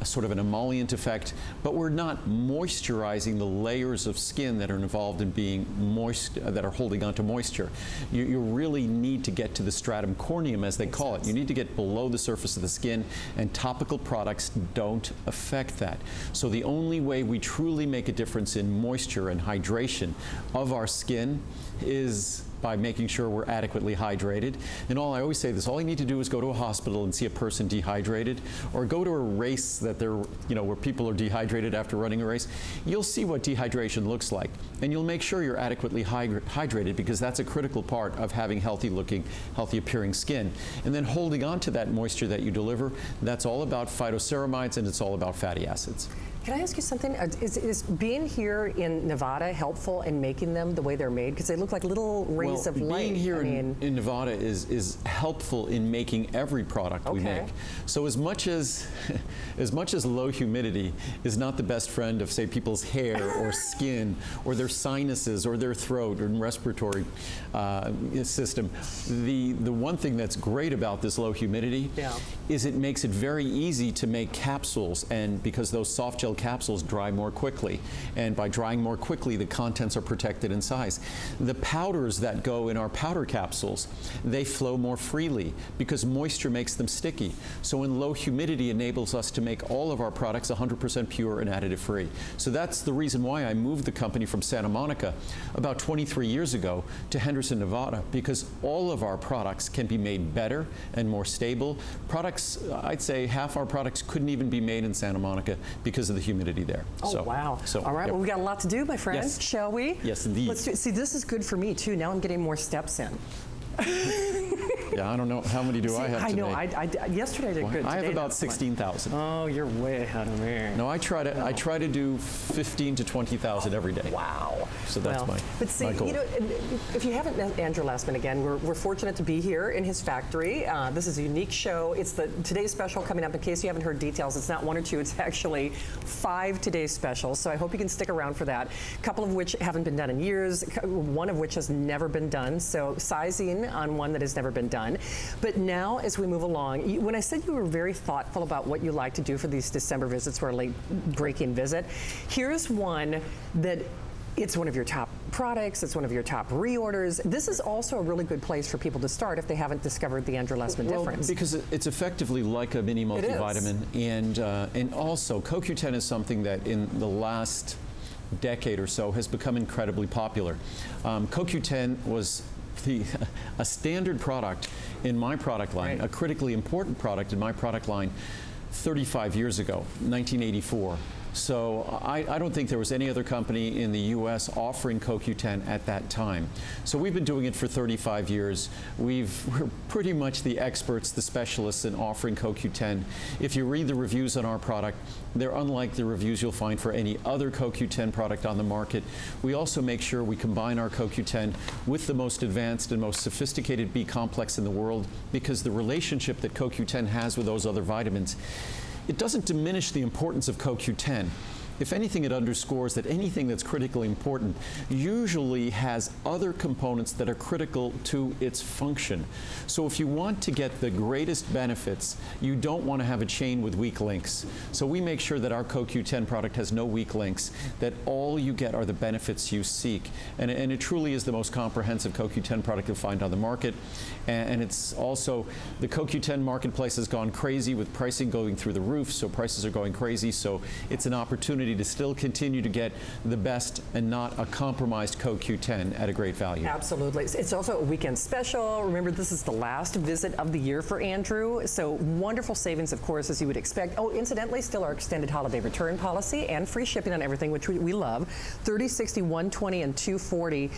sort of an emollient effect, but we're not moisturizing the layers of skin that are involved in being moist, that are holding onto moisture. You really need to get to the stratum corneum, as they call it. You need to get below the surface of the skin, and topical products don't affect that. So the only way we truly make a difference in moisture and hydration of our skin is by making sure we're adequately hydrated. And I always say this, all you need to do is go to a hospital and see a person dehydrated, or go to a race that where people are dehydrated after running a race. You'll see what dehydration looks like, and you'll make sure you're adequately hydrated, because that's a critical part of having healthy looking, healthy appearing skin. And then holding on to that moisture that you deliver, that's all about phytoceramides, and it's all about fatty acids. Can I ask you something? Is being here in Nevada helpful in making them the way they're made? Because they look like little rays of light. Being here in Nevada is helpful in making every product we make. So as much as low humidity is not the best friend of, say, people's hair or skin or their sinuses or their throat or respiratory system, the one thing that's great about this low humidity is it makes it very easy to make capsules, and because those soft gel capsules dry more quickly, and by drying more quickly, the contents are protected in size. The powders that go in our powder capsules, they flow more freely because moisture makes them sticky. So in low humidity enables us to make all of our products 100% pure and additive free. So that's the reason why I moved the company from Santa Monica about 23 years ago to Henderson, Nevada, because all of our products can be made better and more stable. Products, I'd say half our products couldn't even be made in Santa Monica because of the humidity there. Oh, wow. So, all right, well, we got a lot to do, my friend. Yes. Shall we? Yes, indeed. Let's do it. See, this is good for me, too. Now I'm getting more steps in. Yeah, I don't know. How many do I have today? I know. Yesterday I did good. I have Today, about 16,000. Oh, you're way ahead of me. No, I try to do 15 to 20,000 every day. Wow. So that's But see, my goal. you know, if you haven't met Andrew Lessman, again, we're fortunate to be here in his factory. This is a unique show. It's the today's special coming up. In case you haven't heard details, it's not 1 or 2. It's actually 5 today's specials. So I hope you can stick around for that. A couple of which haven't been done in years. One of which has never been done. So sizing on one that has never been done. But now, as we move along, when I said you were very thoughtful about what you like to do for these December visits, for a late-breaking visit, here's one that it's one of your top products, it's one of your top reorders. This is also a really good place for people to start if they haven't discovered the Andrew Lessman difference. Because it's effectively like a mini multivitamin, and also CoQ10 is something that in the last decade or so has become incredibly popular. CoQ10 was a standard product in my product line, a critically important product in my product line 35 years ago, 1984. So I don't think there was any other company in the U.S. offering CoQ10 at that time. So we've been doing it for 35 years. We're pretty much the experts, the specialists in offering CoQ10. If you read the reviews on our product, they're unlike the reviews you'll find for any other CoQ10 product on the market. We also make sure we combine our CoQ10 with the most advanced and most sophisticated B complex in the world, because the relationship that CoQ10 has with those other vitamins, it doesn't diminish the importance of CoQ10. If anything, it underscores that anything that's critically important usually has other components that are critical to its function. So if you want to get the greatest benefits, you don't want to have a chain with weak links. So we make sure that our CoQ10 product has no weak links, that all you get are the benefits you seek. And it truly is the most comprehensive CoQ10 product you'll find on the market. And it's also, the CoQ10 marketplace has gone crazy with pricing going through the roof, so prices are going crazy. So it's an opportunity to still continue to get the best and not a compromised CoQ10 at a great value. Absolutely. It's also a weekend special. Remember, this is the last visit of the year for Andrew, so wonderful savings, of course, as you would expect. Oh, incidentally, still our extended holiday return policy and free shipping on everything, which we love. 30, 60, 120, and 240.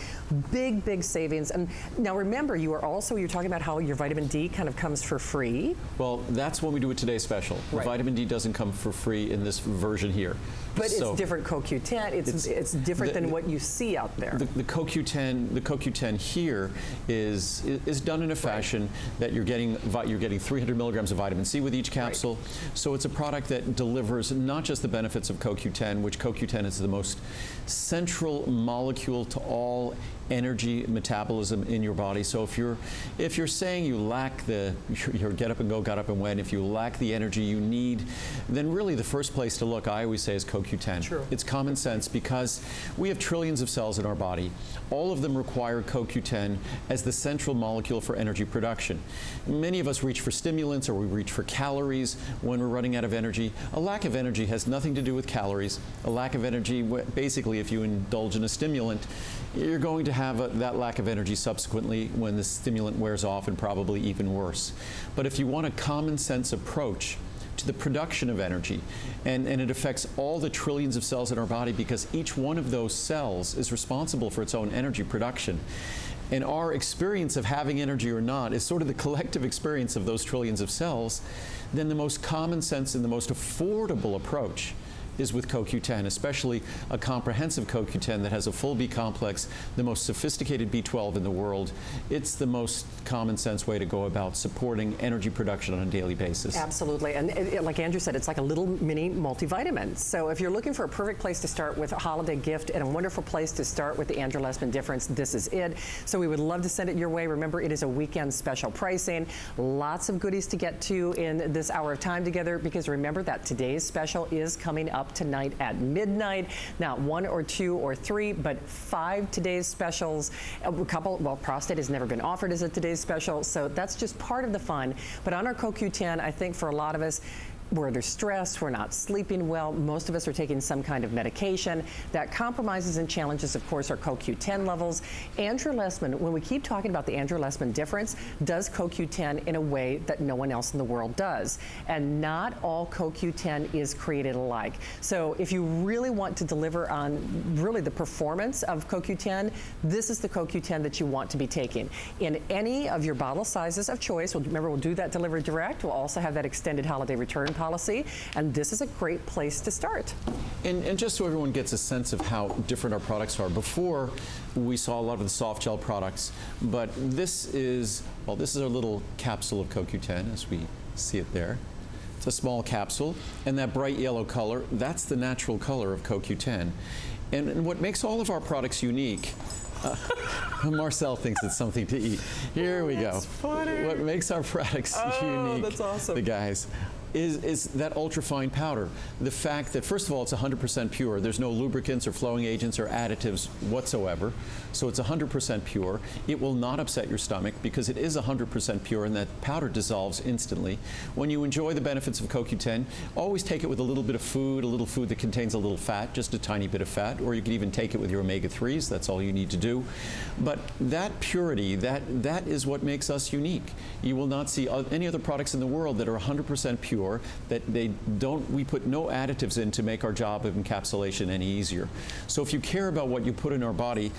Big savings. And now remember, you're talking about how your vitamin D kind of comes for free. Well, that's when we do a Today Special. Right. Vitamin D doesn't come for free in this version here. But it's different CoQ10. It's different than what you see out there. The CoQ10 here is done in a fashion that you're getting 300 milligrams of vitamin C with each capsule. Right. So it's a product that delivers not just the benefits of CoQ10, which CoQ10 is the most central molecule to all energy metabolism in your body. So if you're saying you lack your get up and go, got up and went, if you lack the energy you need, then really the first place to look, I always say, is CoQ10. True. It's common sense, because we have trillions of cells in our body. All of them require CoQ10 as the central molecule for energy production. Many of us reach for stimulants, or we reach for calories when we're running out of energy. A lack of energy has nothing to do with calories. A lack of energy, basically, if you indulge in a stimulant, you're going to have that lack of energy subsequently when the stimulant wears off, and probably even worse. But if you want a common sense approach to the production of energy, and it affects all the trillions of cells in our body, because each one of those cells is responsible for its own energy production. And our experience of having energy or not is sort of the collective experience of those trillions of cells. Then the most common sense and the most affordable approach is with CoQ10, especially a comprehensive CoQ10 that has a full B complex, the most sophisticated B12 in the world. It's the most common sense way to go about supporting energy production on a daily basis. Absolutely. And like Andrew said, it's like a little mini multivitamin. So if you're looking for a perfect place to start with a holiday gift and a wonderful place to start with the Andrew Lessman difference, this is it. So we would love to send it your way. Remember, it is a weekend special pricing. Lots of goodies to get to in this hour of time together, because remember that today's special is coming up tonight at midnight. Not 1 or 2 or 3, but 5 today's specials. A couple, well, prostate has never been offered as a today's special, so that's just part of the fun. But on our CoQ10, I think for a lot of us, we're under stress, we're not sleeping well, most of us are taking some kind of medication. That compromises and challenges, of course, our CoQ10 levels. Andrew Lessman, when we keep talking about the Andrew Lessman difference, does CoQ10 in a way that no one else in the world does. And not all CoQ10 is created alike. So if you really want to deliver on really the performance of CoQ10, this is the CoQ10 that you want to be taking. In any of your bottle sizes of choice, remember, we'll do that delivery direct. We'll also have that extended holiday return policy, and this is a great place to start. And just so everyone gets a sense of how different our products are, before we saw a lot of the soft gel products, but this is our little capsule of CoQ10, as we see it there. It's a small capsule, and that bright yellow color, that's the natural color of CoQ10. And what makes all of our products unique, Marcel thinks it's something to eat. Here we go. Funny. What makes our products unique, that's awesome. the guys, is that ultrafine powder. The fact that, first of all, it's 100% pure. There's no lubricants or flowing agents or additives whatsoever. So it's 100% pure. It will not upset your stomach because it is 100% pure, and that powder dissolves instantly. When you enjoy the benefits of CoQ10, always take it with a little bit of food, a little food that contains a little fat, just a tiny bit of fat, or you can even take it with your omega-3s. That's all you need to do. But that purity, that is what makes us unique. You will not see any other products in the world that are 100% pure pure, that we put no additives in to make our job of encapsulation any easier. So if you care about what you put in our body,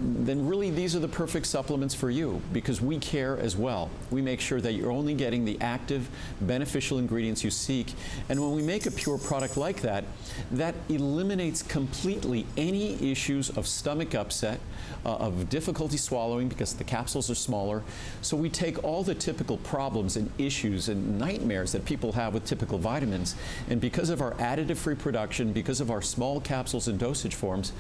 then really these are the perfect supplements for you, because we care as well. We make sure that you're only getting the active, beneficial ingredients you seek. And when we make a pure product like that, that eliminates completely any issues of stomach upset, of difficulty swallowing because the capsules are smaller. So we take all the typical problems and issues and nightmares that people have with typical vitamins, and because of our additive-free production, because of our small capsules and dosage forms,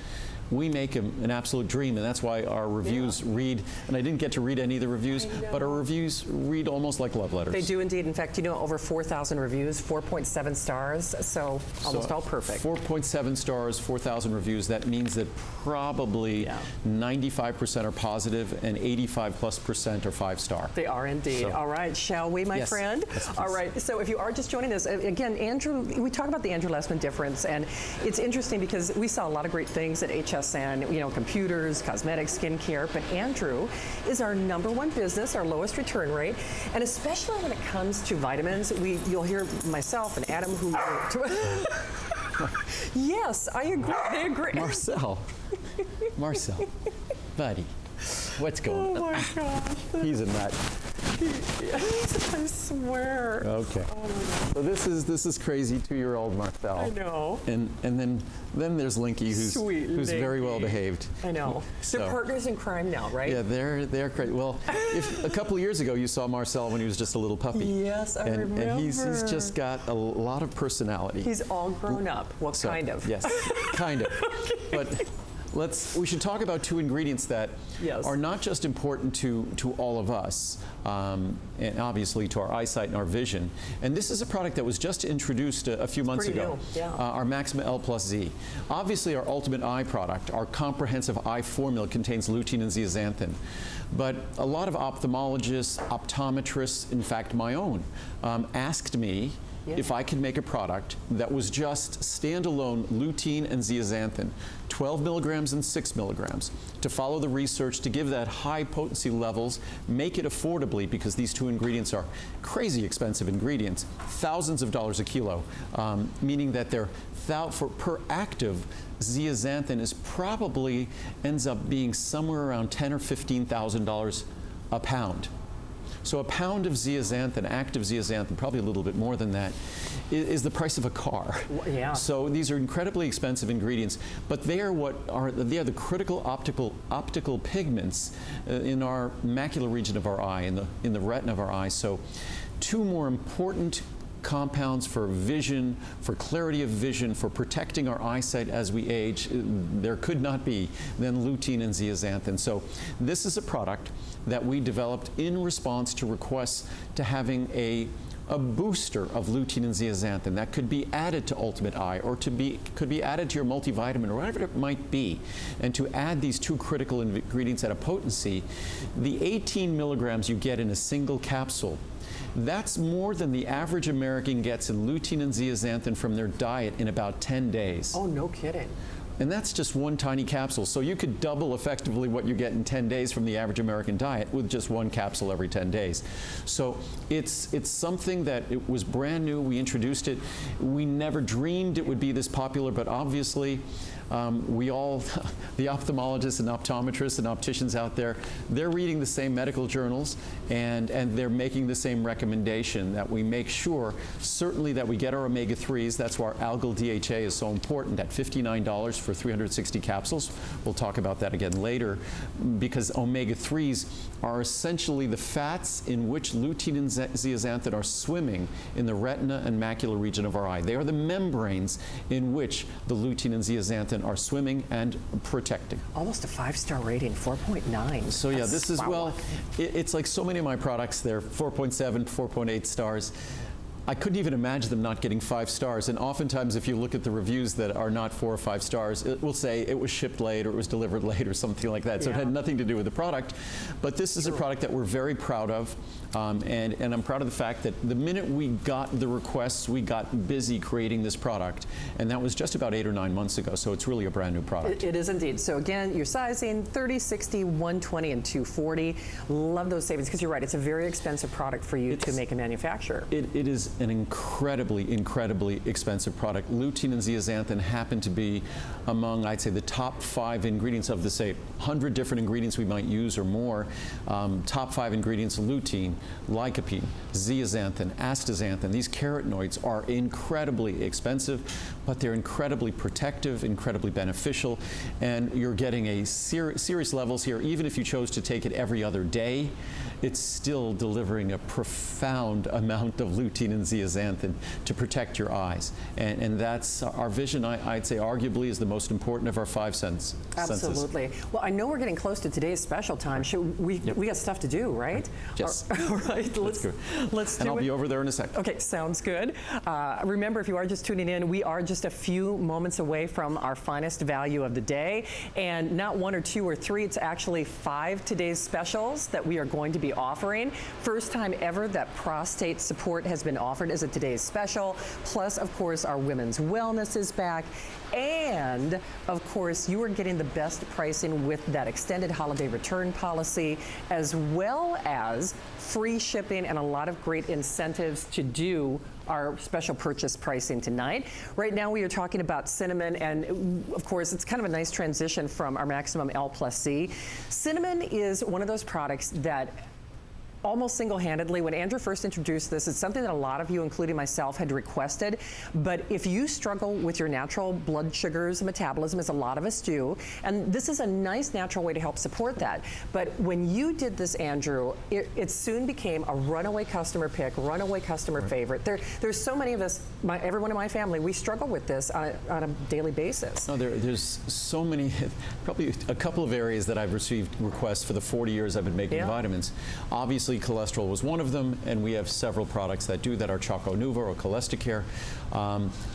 we make an absolute dream, and that's why our reviews read, and I didn't get to read any of the reviews, but our reviews read almost like love letters. They do indeed. In fact, over 4,000 reviews, 4.7 stars, so almost all perfect. 4.7 stars, 4,000 reviews. That means that probably 95% are positive and 85+% are 5-star. They are indeed. All right, shall we, my friend? Yes, all right, so if you are just joining us, again, Andrew, we talk about the Andrew Lessman difference, and it's interesting because we saw a lot of great things at HSN, computers, cosmetics, skincare, but Andrew is our #1 business, our lowest return rate, and especially when it comes to vitamins, you'll hear myself and Adam who yes, I agree. They agree. Marcel, buddy, what's going on? Oh my gosh. He's a nut. I swear. Okay. Oh my God. So this is crazy 2-year-old Marcel. I know. And then there's Linky, who's very well behaved. I know. So, they're partners in crime now, right? Yeah, they're great. Well, if a couple of years ago you saw Marcel when he was just a little puppy. Yes, I remember. And he's just got a lot of personality. He's all grown up. Well, So, kind of. Yes, kind of. But we should talk about 2 ingredients that are not just important to all of us, and obviously to our eyesight and our vision. And this is a product that was just introduced a few months ago, our Maxima L plus Z. Obviously our ultimate eye product, our comprehensive eye formula, contains lutein and zeaxanthin. But a lot of ophthalmologists, optometrists, in fact my own, asked me if I could make a product that was just standalone lutein and zeaxanthin, 12 milligrams and 6 milligrams, to follow the research, to give that high potency levels, make it affordably, because these 2 ingredients are crazy expensive ingredients, thousands of dollars a kilo, meaning that they're per active, zeaxanthin is probably ends up being somewhere around $10,000 or $15,000 a pound. So a pound of zeaxanthin, active zeaxanthin, probably a little bit more than that, is the price of a car. Yeah. So these are incredibly expensive ingredients, but they are the critical optical pigments in our macular region of our eye, in the retina of our eye. So 2 more important compounds for vision, for clarity of vision, for protecting our eyesight as we age, there could not be than lutein and zeaxanthin. So this is a product that we developed in response to requests to having a booster of lutein and zeaxanthin that could be added to Ultimate Eye, or could be added to your multivitamin, or whatever it might be. And to add these 2 critical ingredients at a potency, the 18 milligrams you get in a single capsule, that's more than the average American gets in lutein and zeaxanthin from their diet in about 10 days. Oh, no kidding. And that's just 1 tiny capsule. So you could double effectively what you get in 10 days from the average American diet with just 1 capsule every 10 days. So it's something that it was brand new. We introduced it. We never dreamed it would be this popular, but obviously we all, the ophthalmologists and optometrists and opticians out there, they're reading the same medical journals, and they're making the same recommendation that we make sure, certainly, that we get our omega-3s. That's why our algal DHA is so important, at $59 for 360 capsules. We'll talk about that again later, because omega-3s are essentially the fats in which lutein and zeaxanthin are swimming in the retina and macular region of our eye. They are the membranes in which the lutein and zeaxanthin are swimming and protecting. Almost a 5-star rating, 4.9. So yeah, this is, well, it's like so many of my products, they're 4.7, 4.8 stars. I couldn't even imagine them not getting 5 stars. And oftentimes, if you look at the reviews that are not 4 or 5 stars, it will say it was shipped late or it was delivered late or something like that. So it had nothing to do with the product. But this is a product that we're very proud of. And I'm proud of the fact that the minute we got the requests, we got busy creating this product. And that was just about 8 or 9 months ago. So it's really a brand new product. It is indeed. So again, your sizing, 30, 60, 120, and 240. Love those savings, because you're right. It's a very expensive product for you to make and manufacture. It is an incredibly expensive product. Lutein and zeaxanthin happen to be among, I'd say, the top 5 ingredients of the, say, 100 different ingredients we might use or more. Top 5 ingredients: lutein, lycopene, zeaxanthin, astaxanthin. These carotenoids are incredibly expensive, but they're incredibly protective, incredibly beneficial, and you're getting a serious levels here. Even if you chose to take it every other day, it's still delivering a profound amount of lutein and zeaxanthin to protect your eyes. And that's our vision, I'd say, arguably is the most important of our 5 senses. Absolutely. Well, I know we're getting close to today's special time. We got stuff to do, right? Yes. All right, let's do it. And I'll be over there in a second. Okay, sounds good. Remember, if you are just tuning in, we are just a few moments away from our finest value of the day. And not 1 or 2 or 3, it's actually 5 today's specials that we are going to be offering. First time ever that prostate support has been offered as a today's special. Plus, of course, our women's wellness is back. And, of course, you are getting the best pricing with that extended holiday return policy, as well as free shipping and a lot of great incentives to do our special purchase pricing tonight. Right now we are talking about cinnamon, and of course it's kind of a nice transition from our Maximum L+C. Cinnamon is one of those products that almost single-handedly, when Andrew first introduced this, it's something that a lot of you, including myself, had requested. But if you struggle with your natural blood sugars and metabolism, as a lot of us do, and this is a nice natural way to help support that. But when you did this, Andrew, it soon became a runaway customer pick, runaway customer favorite. There's so many of us, everyone in my family, we struggle with this on a daily basis. No, there's so many, probably a couple of areas that I've received requests for the 40 years I've been making vitamins. Obviously, cholesterol was one of them, and we have several products that do that. Our Choco Nuva or Cholestericare.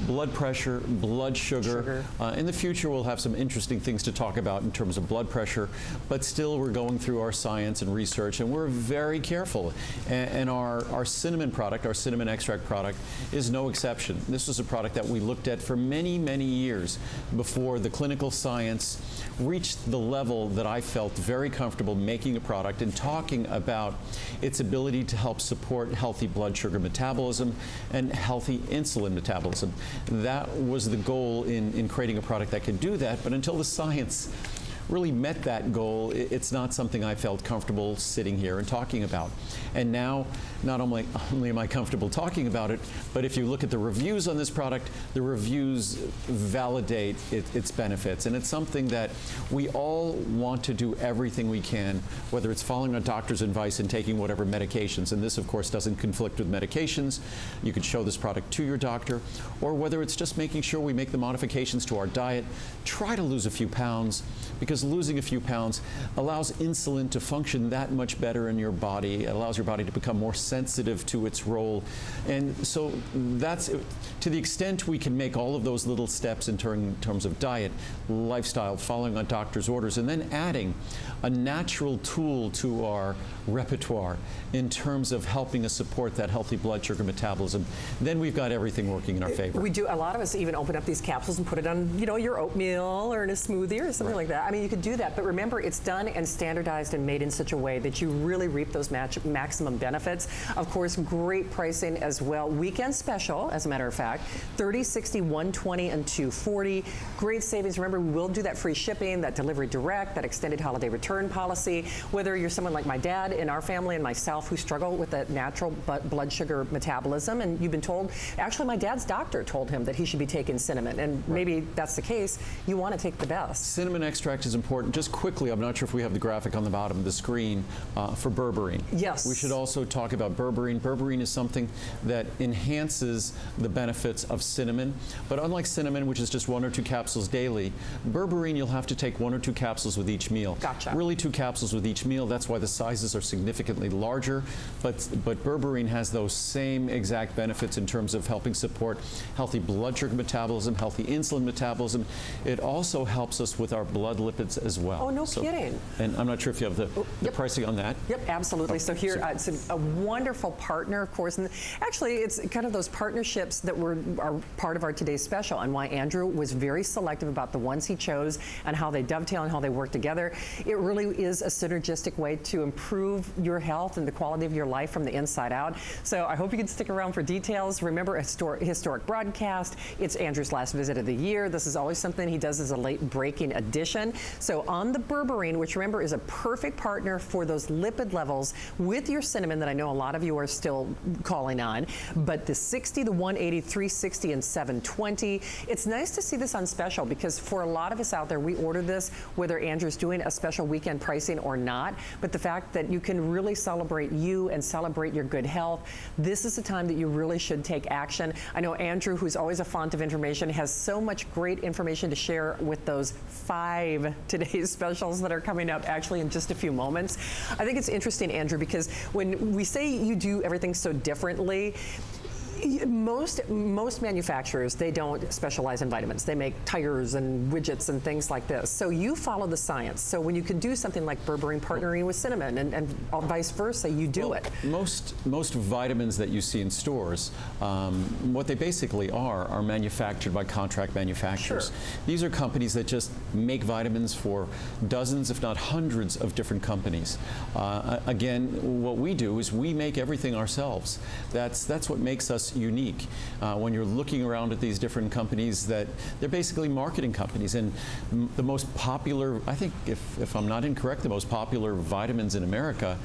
Blood pressure, blood sugar. In the future, we'll have some interesting things to talk about in terms of blood pressure, but still we're going through our science and research, and we're very careful. And our cinnamon product, our cinnamon extract product, is no exception. This is a product that we looked at for many, many years before the clinical science reached the level that I felt very comfortable making a product and talking about its ability to help support healthy blood sugar metabolism and healthy insulin metabolism. That was the goal in creating a product that could do that, but until the science really met that goal, it's not something I felt comfortable sitting here and talking about. And now, not only am I comfortable talking about it, but if you look at the reviews on this product, the reviews validate its benefits. And it's something that we all want to do everything we can, whether it's following a doctor's advice and taking whatever medications, and this of course doesn't conflict with medications. You could show this product to your doctor, or whether it's just making sure we make the modifications to our diet, try to lose a few pounds, because losing a few pounds allows insulin to function that much better in your body. It allows your body to become more sensitive to its role. And so that's, to the extent we can make all of those little steps in terms of diet, lifestyle, following on doctor's orders, and then adding a natural tool to our repertoire in terms of helping us support that healthy blood sugar metabolism, then we've got everything working in our favor. We do. A lot of us even open up these capsules and put it on, your oatmeal or in a smoothie or something like that. I mean, you could do that, but remember, it's done and standardized and made in such a way that you really reap those maximum benefits. Of course, great pricing as well. Weekend special, as a matter of fact, $30, $60, $120, and $240. Great savings. Remember, we will do that free shipping, that delivery direct, that extended holiday return policy. Whether you're someone like my dad in our family and myself who struggle with that natural blood sugar metabolism, and you've been told, actually my dad's doctor told him that he should be taking cinnamon, and maybe that's the case, you want to take the best. Cinnamon extract is important. Just quickly, I'm not sure if we have the graphic on the bottom of the screen for berberine. Yes. We should also talk about berberine. Berberine is something that enhances the benefits of cinnamon, but unlike cinnamon, which is just 1 or 2 capsules daily, berberine you'll have to take 1 or 2 capsules with each meal. Gotcha. Really 2 capsules with each meal. That's why the sizes are significantly larger, but berberine has those same exact benefits in terms of helping support healthy blood sugar metabolism, healthy insulin metabolism. It also helps us with our blood lipids as well. Oh, no kidding. And I'm not sure if you have the pricing on that. Yep, absolutely. So here, it's a wonderful partner, of course. And actually, it's kind of those partnerships that are part of our today's special, and why Andrew was very selective about the ones he chose and how they dovetail and how they work together. It really is a synergistic way to improve your health and the quality of your life from the inside out. So I hope you can stick around for details. Remember, a historic broadcast. It's Andrew's last visit of the year. This is always something he does as a late breaking edition. So on the Berberine, which remember is a perfect partner for those lipid levels with your cinnamon that I know a lot of you are still calling on, but the 60, the 180, 360, and 720. It's nice to see this on special because for a lot of us out there, we order this whether Andrew's doing a special weekend pricing or not, but the fact that you can really celebrate you and celebrate your good health, this is the time that you really should take action. I know Andrew, who's always a font of information, has so much great information to share with those 5 today's specials that are coming up actually in just a few moments. I think it's interesting, Andrew, because when we say you do everything so differently, most manufacturers, they don't specialize in vitamins. They make tires and widgets and things like this. So you follow the science. So when you can do something like Berberine partnering with cinnamon and vice versa, you do it. Most vitamins that you see in stores, what they basically are manufactured by contract manufacturers. Sure. These are companies that just make vitamins for dozens, if not hundreds, of different companies. Again, what we do is we make everything ourselves. That's what makes us unique. When you're looking around at these different companies, that they're basically marketing companies, and the most popular, I think, if I'm not incorrect, the most popular vitamins in America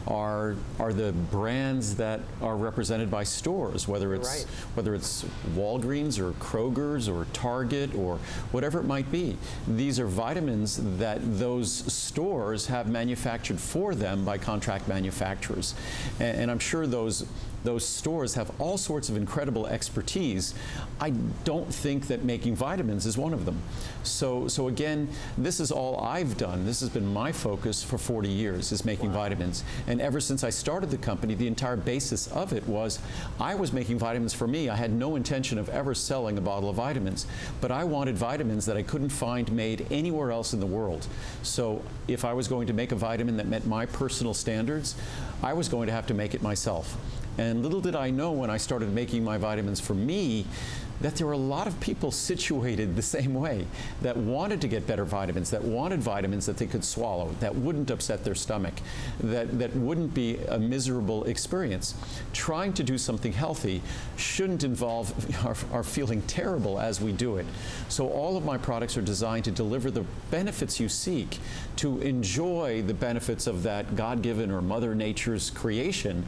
are the brands that are represented by stores, whether it's Walgreens or Kroger's or Target or whatever it might be. These are vitamins that those stores have manufactured for them by contract manufacturers, and I'm sure those stores have all sorts of incredible expertise. I don't think that making vitamins is one of them. So again, this is all I've done. This has been my focus for 40 years, is making vitamins. And ever since I started the company, the entire basis of it was I was making vitamins for me. I had no intention of ever selling a bottle of vitamins, but I wanted vitamins that I couldn't find made anywhere else in the world. So if I was going to make a vitamin that met my personal standards, I was going to have to make it myself. And little did I know when I started making my vitamins for me that there were a lot of people situated the same way, that wanted to get better vitamins, that wanted vitamins that they could swallow, that wouldn't upset their stomach, that wouldn't be a miserable experience. Trying to do something healthy shouldn't involve our feeling terrible as we do it. So all of my products are designed to deliver the benefits you seek, to enjoy the benefits of that God-given or Mother Nature's creation,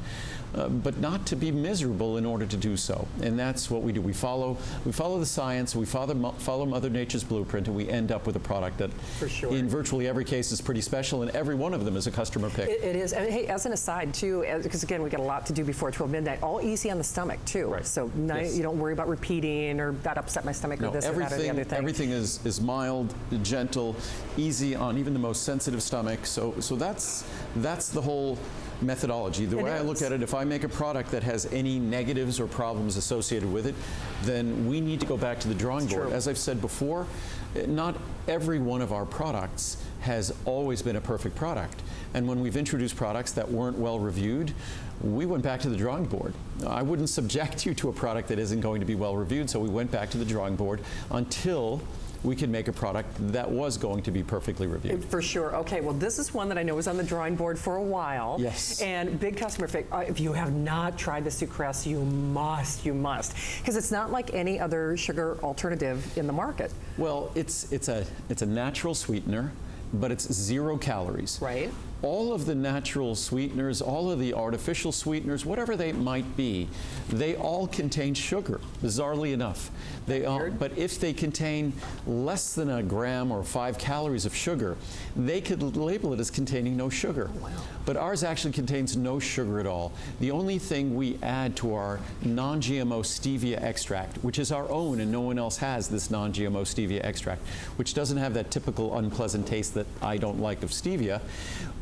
but not to be miserable in order to do so. And that's what we do. We follow the science, we follow Mother Nature's blueprint, and we end up with a product that, for sure, in virtually every case, is pretty special, and every one of them is a customer pick. It is. And hey, as an aside, too, because again, we got a lot to do before 12 midnight, all easy on the stomach, too. Right. So yes. You don't worry about repeating or that upset my stomach or this or that or the other thing. Everything is mild, gentle, easy on even the most sensitive stomach. So that's the whole methodology. The way I look at it, if I make a product that has any negatives or problems associated with it, then we need to go back to the drawing board. As I've said before, not every one of our products has always been a perfect product. And when we've introduced products that weren't well reviewed, we went back to the drawing board. I wouldn't subject you to a product that isn't going to be well reviewed, so we went back to the drawing board until we could make a product that was going to be perfectly reviewed. For sure. Okay, well, this is one that I know was on the drawing board for a while. Yes. And big customer pick. If you have not tried the sucrase, you must. Because it's not like any other sugar alternative in the market. Well, it's a natural sweetener, but it's 0 calories. Right. All of the natural sweeteners, all of the artificial sweeteners, whatever they might be, they all contain sugar, bizarrely enough. But if they contain less than a gram or 5 calories of sugar, they could label it as containing no sugar. Oh, wow. But ours actually contains no sugar at all. The only thing we add to our non-GMO stevia extract, which is our own and no one else has this non-GMO stevia extract, which doesn't have that typical unpleasant taste that I don't like of stevia,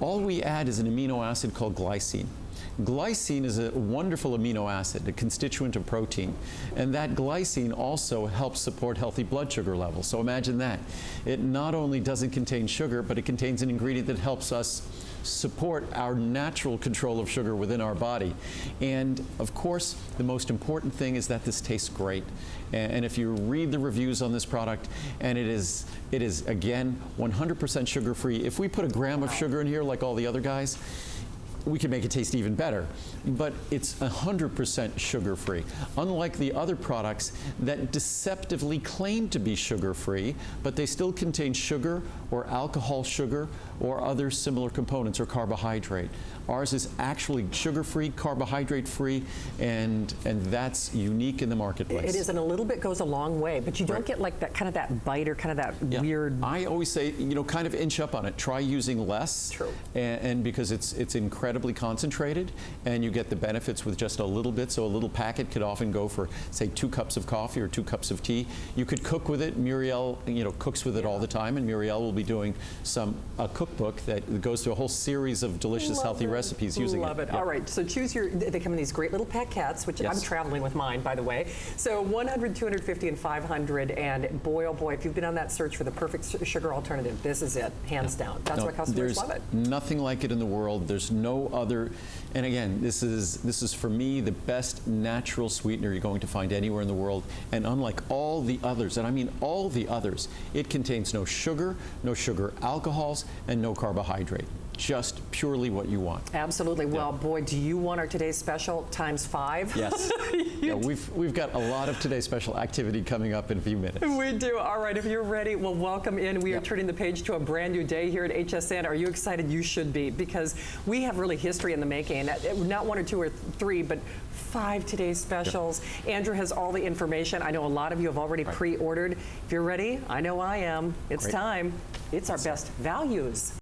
all we add is an amino acid called glycine. Glycine is a wonderful amino acid, a constituent of protein, and that glycine also helps support healthy blood sugar levels. So imagine that. It not only doesn't contain sugar, but it contains an ingredient that helps us support our natural control of sugar within our body. And of course, the most important thing is that this tastes great. And if you read the reviews on this product, and it is again 100% sugar-free. If we put a gram of sugar in here like all the other guys, we can make it taste even better, but it's 100% sugar-free. Unlike the other products that deceptively claim to be sugar-free, but they still contain sugar or alcohol sugar or other similar components or carbohydrate. Ours is actually sugar-free, carbohydrate-free, and that's unique in the marketplace. It is, and a little bit goes a long way, but you don't get like that kind of that bite or kind of that weird. I always say, kind of inch up on it. Try using less. True. And because it's incredibly concentrated, and you get the benefits with just a little bit. So a little packet could often go for, say, 2 cups of coffee or 2 cups of tea. You could cook with it. Muriel, cooks with it all the time, and Muriel will be doing a cookbook that goes through a whole series of delicious, healthy recipes using it. Love it. All right, so choose they come in these great little paquettes, which I'm traveling with mine, by the way. So 100, 250, and 500, and boy, oh boy, if you've been on that search for the perfect sugar alternative, this is it, hands down. That's why customers love it. There's nothing like it in the world. There's no other, and again, this is for me the best natural sweetener you're going to find anywhere in the world, and unlike all the others, and I mean all the others, it contains no sugar alcohols, and no carbohydrate. Just purely what you want. Absolutely. Well, boy, do you want our today's special times 5? Yes. We've got a lot of today's special activity coming up in a few minutes. We do. All right, if you're ready, well, welcome in. We are turning the page to a brand new day here at HSN. Are you excited? You should be, because we have really history in the making. Not 1 or 2 or 3, but 5 today's specials. Andrew has all the information. I know a lot of you have already pre-ordered. If you're ready, I know I am. It's time. It's our best values.